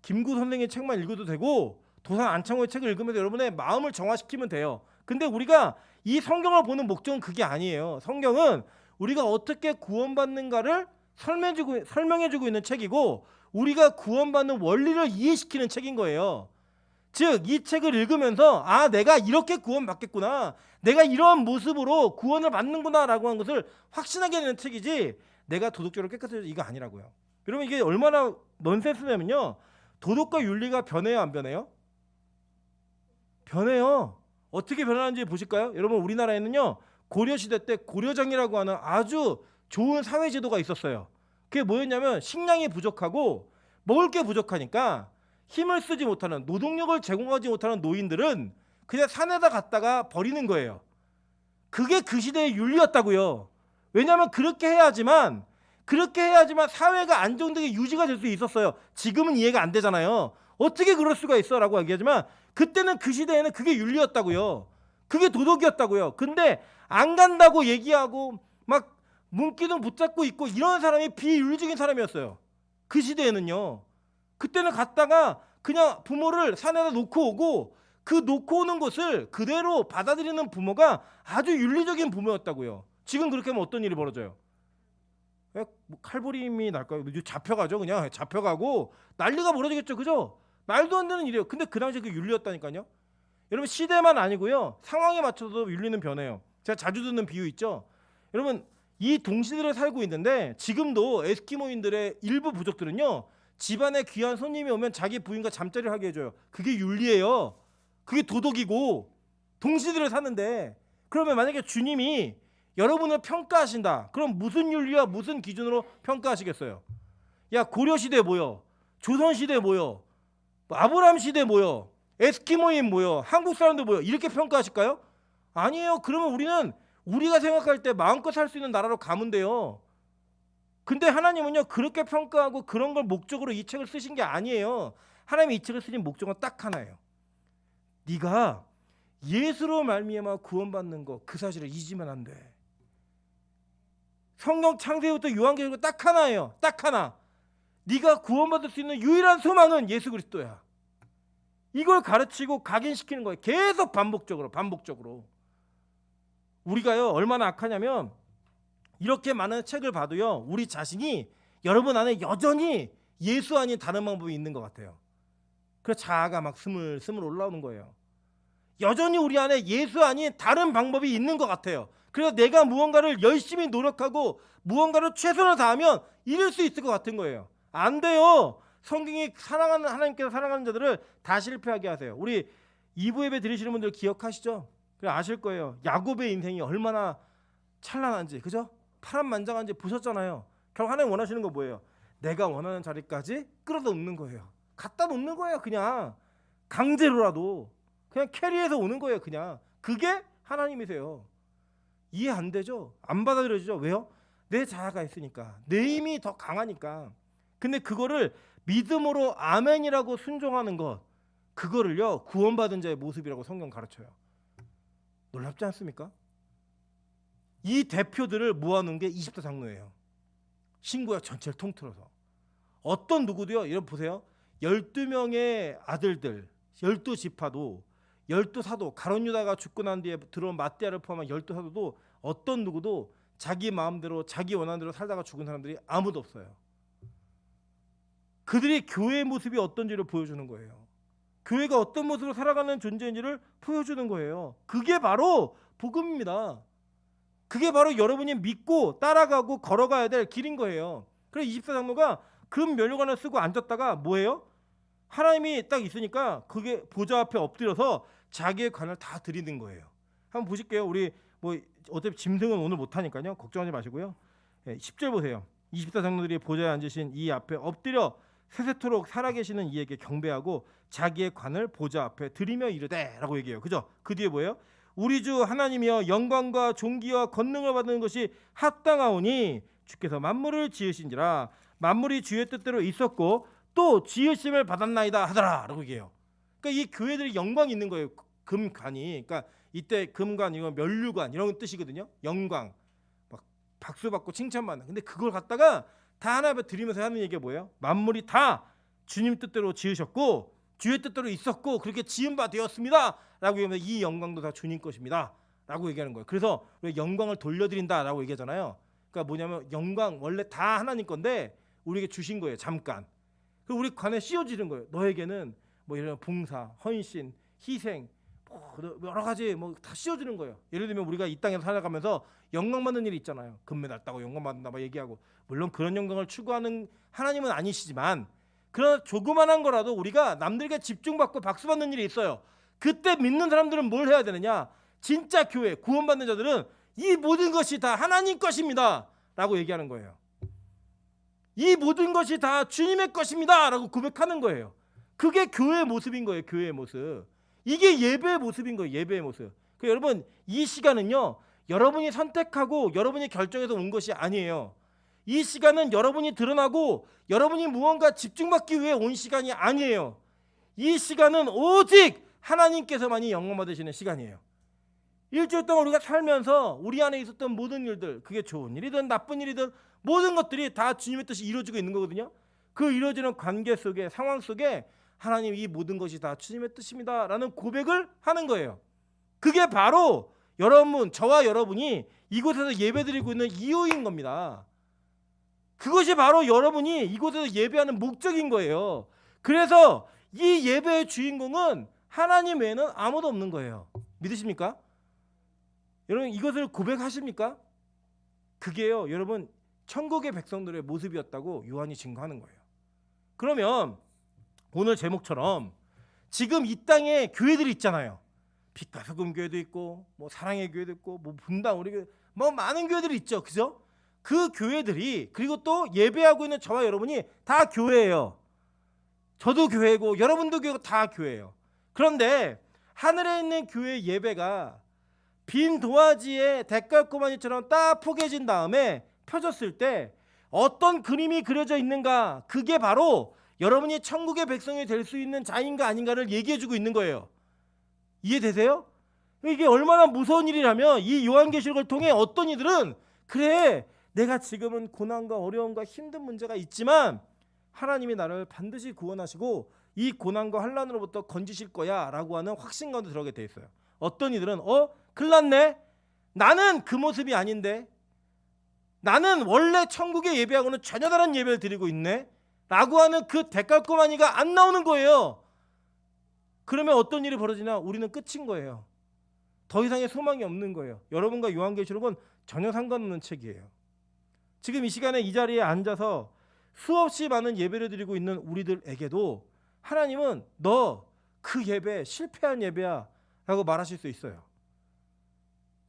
김구 선생의 책만 읽어도 되고 도산 안창호의 책을 읽으면서 여러분의 마음을 정화시키면 돼요. 근데 우리가 이 성경을 보는 목적은 그게 아니에요. 성경은 우리가 어떻게 구원받는가를 설명해주고 있는 책이고 우리가 구원받는 원리를 이해시키는 책인 거예요. 즉 이 책을 읽으면서 아 내가 이렇게 구원받겠구나, 내가 이러한 모습으로 구원을 받는구나 라고 하는 것을 확신하게 되는 책이지 내가 도덕적으로 깨끗해져 이거 아니라고요. 여러분 이게 얼마나 넌센스냐면요, 도덕과 윤리가 변해요 안 변해요? 변해요. 어떻게 변하는지 보실까요? 여러분 우리나라에는요 고려시대 때 고려정이라고 하는 아주 좋은 사회제도가 있었어요. 그게 뭐였냐면 식량이 부족하고 먹을 게 부족하니까 힘을 쓰지 못하는, 노동력을 제공하지 못하는 노인들은 그냥 산에다 갖다가 버리는 거예요. 그게 그 시대의 윤리였다고요. 왜냐하면 그렇게 해야지만 사회가 안정되게 유지가 될 수 있었어요. 지금은 이해가 안 되잖아요. 어떻게 그럴 수가 있어 라고 얘기하지만 그때는 그 시대에는 그게 윤리였다고요. 그게 도덕이었다고요. 근데 안 간다고 얘기하고 막 문기둥 붙잡고 있고 이런 사람이 비윤리적인 사람이었어요. 그 시대에는요. 그때는 갔다가 그냥 부모를 산에다 놓고 오고 그 놓고 오는 것을 그대로 받아들이는 부모가 아주 윤리적인 부모였다고요. 지금 그렇게 하면 어떤 일이 벌어져요? 뭐 칼부림이 날까요? 잡혀가죠. 그냥 잡혀가고 난리가 벌어지겠죠. 그죠? 말도 안 되는 일이에요. 근데 그 당시에 그 윤리였다니까요. 여러분 시대만 아니고요, 상황에 맞춰서 윤리는 변해요. 제가 자주 듣는 비유 있죠. 여러분 이 동시대를 살고 있는데 지금도 에스키모인들의 일부 부족들은요 집안에 귀한 손님이 오면 자기 부인과 잠자리를 하게 해줘요. 그게 윤리예요. 그게 도덕이고 동시대를 사는데, 그러면 만약에 주님이 여러분을 평가하신다, 그럼 무슨 윤리와 무슨 기준으로 평가하시겠어요? 야 고려시대 뭐여, 조선시대 뭐여, 아브라함 시대 뭐여, 에스키모인 뭐여, 한국 사람들 뭐여, 이렇게 평가하실까요? 아니에요. 그러면 우리는 우리가 생각할 때 마음껏 살 수 있는 나라로 가면 돼요. 근데 하나님은요 그렇게 평가하고 그런 걸 목적으로 이 책을 쓰신 게 아니에요. 하나님이 이 책을 쓰신 목적은 딱 하나예요. 네가 예수로 말미암아 구원받는 거, 그 사실을 잊으면 안 돼. 성경 창세기부터 요한계시록 딱 하나예요. 딱 하나. 네가 구원받을 수 있는 유일한 소망은 예수 그리스도야. 이걸 가르치고 각인시키는 거예요. 계속 반복적으로. 우리가요 얼마나 악하냐면 이렇게 많은 책을 봐도요 우리 자신이 여러분 안에 여전히 예수 아닌 다른 방법이 있는 것 같아요. 그래서 자아가 막 스물스물 올라오는 거예요. 여전히 우리 안에 예수 아닌 다른 방법이 있는 것 같아요. 그래서 내가 무언가를 열심히 노력하고 무언가를 최선을 다하면 이룰 수 있을 것 같은 거예요. 안 돼요. 성경이 사랑하는, 하나님께서 사랑하는 자들을 다 실패하게 하세요. 우리 2부 예배 드리시는 분들 기억하시죠? 그래 아실 거예요. 야곱의 인생이 얼마나 찬란한지, 그죠? 파란만장한지 보셨잖아요. 결국 하나님 원하시는 거 뭐예요? 내가 원하는 자리까지 끌어다 놓는 거예요. 갖다 놓는 거예요. 그냥 강제로라도 그냥 캐리해서 오는 거예요. 그냥 그게 하나님이세요. 이해 안 되죠? 안 받아들여지죠? 왜요? 내 자아가 있으니까, 내 힘이 더 강하니까. 근데 그거를 믿음으로 아멘이라고 순종하는 것, 그거를요 구원받은 자의 모습이라고 성경 가르쳐요. 놀랍지 않습니까? 이 대표들을 모아놓은 게 20대 장로예요. 신구약 전체를 통틀어서. 어떤 누구도요, 여러분 보세요. 12명의 아들들, 12지파도, 12사도, 가룟 유다가 죽고 난 뒤에 들어온 마띠아를 포함한 12사도도 어떤 누구도 자기 마음대로 자기 원한대로 살다가 죽은 사람들이 아무도 없어요. 그들이 교회의 모습이 어떤지를 보여주는 거예요. 교회가 어떤 모습으로 살아가는 존재인지를 보여주는 거예요. 그게 바로 복음입니다. 그게 바로 여러분이 믿고 따라가고 걸어가야 될 길인 거예요. 그래서 24장로가 금 면류관을 쓰고 앉았다가 뭐예요? 하나님이 딱 있으니까 그게 보좌 앞에 엎드려서 자기의 관을 다 드리는 거예요. 한번 보실게요. 우리 뭐 어차피 짐승은 오늘 못하니까요. 걱정하지 마시고요. 10절 보세요. 24장로들이 보좌에 앉으신 이 앞에 엎드려 세세토록 살아계시는 이에게 경배하고 자기의 관을 보좌 앞에 드리며 이르되 라고 얘기해요. 그죠? 그 뒤에 뭐예요? 우리 주 하나님이여 영광과 존귀와 권능을 받는 것이 합당하오니 주께서 만물을 지으신지라 만물이 주의 뜻대로 있었고 또 지으심을 받았나이다 하더라 라고 얘기해요. 그러니까 이 교회들이 영광이 있는 거예요. 금관이. 그러니까 이때 금관 이거 면류관 이런 뜻이거든요. 영광 막 박수 받고 칭찬받는. 근데 그걸 갖다가 다 하나 앞에 드리면서 하는 얘기가 뭐예요? 만물이 다 주님 뜻대로 지으셨고 주의 뜻대로 있었고 그렇게 지은 바 되었습니다 라고 얘기하면 이 영광도 다 주님 것입니다 라고 얘기하는 거예요. 그래서 우리가 영광을 돌려드린다 라고 얘기하잖아요. 그러니까 뭐냐면 영광 원래 다 하나님 건데 우리에게 주신 거예요. 잠깐. 그리고 우리 관에 씌워지는 거예요. 너에게는 뭐 이런 봉사, 헌신, 희생 뭐 여러 가지 뭐 다 씌워주는 거예요. 예를 들면 우리가 이 땅에서 살아가면서 영광 받는 일이 있잖아요. 금메달 따고 영광 받는다 막 얘기하고 물론 그런 영광을 추구하는 하나님은 아니시지만 그런 조그만한 거라도 우리가 남들에게 집중받고 박수 받는 일이 있어요. 그때 믿는 사람들은 뭘 해야 되느냐? 진짜 교회 구원받는 자들은 이 모든 것이 다 하나님 것입니다 라고 얘기하는 거예요. 이 모든 것이 다 주님의 것입니다 라고 고백하는 거예요. 그게 교회의 모습인 거예요. 교회의 모습. 이게 예배의 모습인 거예요. 예배의 모습. 그러니까 여러분 이 시간은요 여러분이 선택하고 여러분이 결정해서 온 것이 아니에요. 이 시간은 여러분이 드러나고 여러분이 무언가 집중받기 위해 온 시간이 아니에요. 이 시간은 오직 하나님께서만이 영광 받으시는 시간이에요. 일주일 동안 우리가 살면서 우리 안에 있었던 모든 일들, 그게 좋은 일이든 나쁜 일이든 모든 것들이 다 주님의 뜻이 이루어지고 있는 거거든요. 그 이루어지는 관계 속에, 상황 속에 하나님 이 모든 것이 다 주님의 뜻입니다 라는 고백을 하는 거예요. 그게 바로 여러분, 저와 여러분이 이곳에서 예배드리고 있는 이유인 겁니다. 그것이 바로 여러분이 이곳에서 예배하는 목적인 거예요. 그래서 이 예배의 주인공은 하나님 외에는 아무도 없는 거예요. 믿으십니까? 여러분 이것을 고백하십니까? 그게요 여러분 천국의 백성들의 모습이었다고 요한이 증거하는 거예요. 그러면 오늘 제목처럼 지금 이 땅에 교회들이 있잖아요. 빛과 소금 교회도 있고 뭐 사랑의 교회도 있고 뭐 분당 우리 교회 뭐 많은 교회들이 있죠. 그죠? 그 교회들이 그리고 또 예배하고 있는 저와 여러분이 다 교회예요. 저도 교회고 여러분도 교회고 다 교회예요. 그런데 하늘에 있는 교회 예배가 빈 도화지에 대깔꼬마니처럼 딱 포개진 다음에 펴졌을 때 어떤 그림이 그려져 있는가? 그게 바로 여러분이 천국의 백성이 될 수 있는 자인가 아닌가를 얘기해주고 있는 거예요. 이해되세요? 이게 얼마나 무서운 일이라면 이 요한계시록을 통해 어떤 이들은 그래 내가 지금은 고난과 어려움과 힘든 문제가 있지만 하나님이 나를 반드시 구원하시고 이 고난과 환난으로부터 건지실 거야 라고 하는 확신 가운데 들어가게 돼 있어요. 어떤 이들은 큰일 났네. 나는 그 모습이 아닌데 나는 원래 천국의 예배하고는 전혀 다른 예배를 드리고 있네 라고 하는 그 대깔꼬마니가 안 나오는 거예요. 그러면 어떤 일이 벌어지냐? 우리는 끝인 거예요. 더 이상의 소망이 없는 거예요. 여러분과 요한계시록은 전혀 상관없는 책이에요. 지금 이 시간에 이 자리에 앉아서 수없이 많은 예배를 드리고 있는 우리들에게도 하나님은 너 그 예배 실패한 예배야 라고 말하실 수 있어요.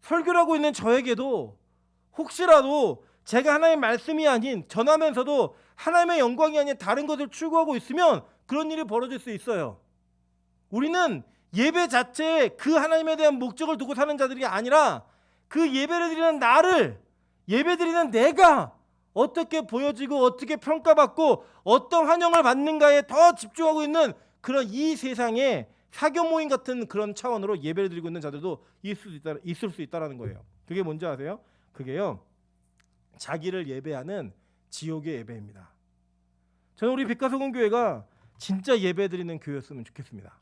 설교를 하고 있는 저에게도 혹시라도 제가 하나님의 말씀이 아닌 전하면서도 하나님의 영광이 아닌 다른 것을 추구하고 있으면 그런 일이 벌어질 수 있어요. 우리는 예배 자체에 그 하나님에 대한 목적을 두고 사는 자들이 아니라 그 예배를 드리는 나를, 예배 드리는 내가 어떻게 보여지고 어떻게 평가받고 어떤 환영을 받는가에 더 집중하고 있는 그런 이 세상에 사교 모임 같은 그런 차원으로 예배를 드리고 있는 자들도 있을 수 있다라는 거예요. 그게 뭔지 아세요? 그게요, 자기를 예배하는 지옥의 예배입니다. 저는 우리 빛과소금교회가 진짜 예배 드리는 교회였으면 좋겠습니다.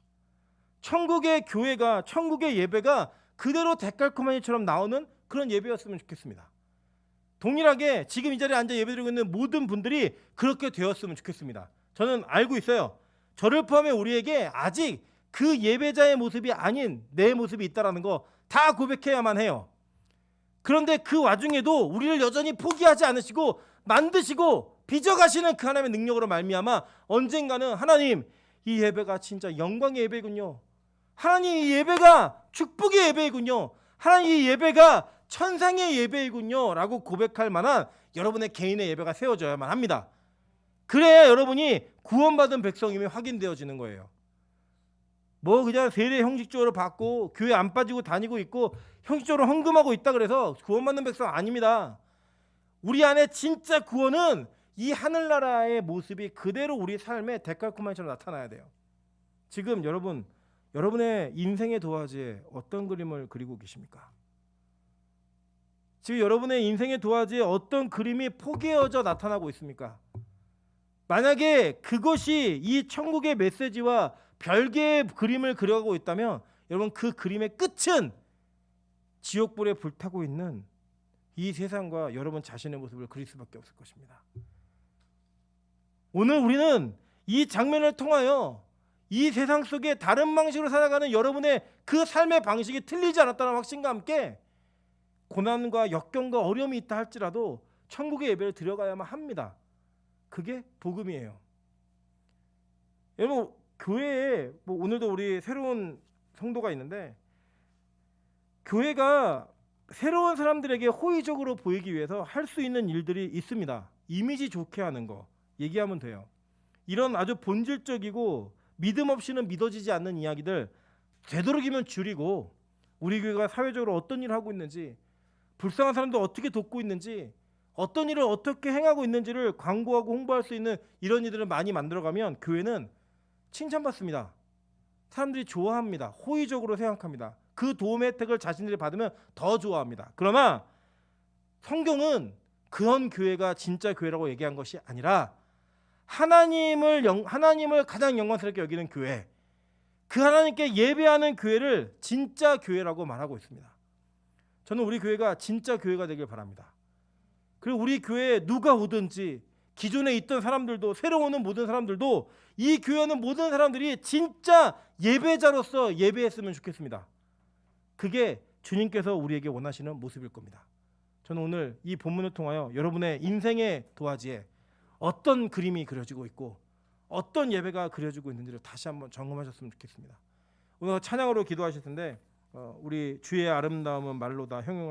천국의 교회가, 천국의 예배가 그대로 데칼코마니처럼 나오는 그런 예배였으면 좋겠습니다. 동일하게 지금 이 자리에 앉아 예배드리고 있는 모든 분들이 그렇게 되었으면 좋겠습니다. 저는 알고 있어요. 저를 포함해 우리에게 아직 그 예배자의 모습이 아닌 내 모습이 있다는 거 다 고백해야만 해요. 그런데 그 와중에도 우리를 여전히 포기하지 않으시고 만드시고 빚어가시는 그 하나님의 능력으로 말미암아 언젠가는 하나님, 이 예배가 진짜 영광의 예배군요. 하나님, 이 예배가 축복의 예배이군요. 하나님, 이 예배가 천상의 예배이군요 라고 고백할 만한 여러분의 개인의 예배가 세워져야만 합니다. 그래야 여러분이 구원받은 백성임이 확인되어지는 거예요. 뭐 그냥 세례 형식적으로 받고 교회 안 빠지고 다니고 있고 형식적으로 헌금하고 있다 그래서 구원받는 백성 아닙니다. 우리 안에 진짜 구원은 이 하늘나라의 모습이 그대로 우리 삶에 데칼코마니처럼 나타나야 돼요. 지금 여러분의 인생의 도화지에 어떤 그림을 그리고 계십니까? 지금 여러분의 인생의 도화지에 어떤 그림이 포개어져 나타나고 있습니까? 만약에 그것이 이 천국의 메시지와 별개의 그림을 그려가고 있다면 여러분, 그 그림의 끝은 지옥불에 불타고 있는 이 세상과 여러분 자신의 모습을 그릴 수밖에 없을 것입니다. 오늘 우리는 이 장면을 통하여 이 세상 속에 다른 방식으로 살아가는 여러분의 그 삶의 방식이 틀리지 않았다는 확신과 함께 고난과 역경과 어려움이 있다 할지라도 천국의 예배를 드려가야만 합니다. 그게 복음이에요. 여러분, 교회에 오늘도 우리 새로운 성도가 있는데, 교회가 새로운 사람들에게 호의적으로 보이기 위해서 할 수 있는 일들이 있습니다. 이미지 좋게 하는 거 얘기하면 돼요. 이런 아주 본질적이고 믿음 없이는 믿어지지 않는 이야기들 되도록이면 줄이고, 우리 교회가 사회적으로 어떤 일을 하고 있는지, 불쌍한 사람들 어떻게 돕고 있는지, 어떤 일을 어떻게 행하고 있는지를 광고하고 홍보할 수 있는 이런 일들을 많이 만들어가면 교회는 칭찬받습니다. 사람들이 좋아합니다. 호의적으로 생각합니다. 그 도움의 혜택을 자신들이 받으면 더 좋아합니다. 그러나 성경은 그런 교회가 진짜 교회라고 얘기한 것이 아니라 하나님을 가장 영광스럽게 여기는 교회, 그 하나님께 예배하는 교회를 진짜 교회라고 말하고 있습니다. 저는 우리 교회가 진짜 교회가 되길 바랍니다. 그리고 우리 교회에 누가 오든지 기존에 있던 사람들도 새로 오는 모든 사람들도 이 교회는 모든 사람들이 진짜 예배자로서 예배했으면 좋겠습니다. 그게 주님께서 우리에게 원하시는 모습일 겁니다. 저는 오늘 이 본문을 통하여 여러분의 인생의 도화지에 어떤 그림이 그려지고 있고 어떤 예배가 그려지고 있는지를 다시 한번 점검하셨으면 좋겠습니다. 오늘 찬양으로 기도하실 텐데 우리 주의 아름다움은 말로다 형용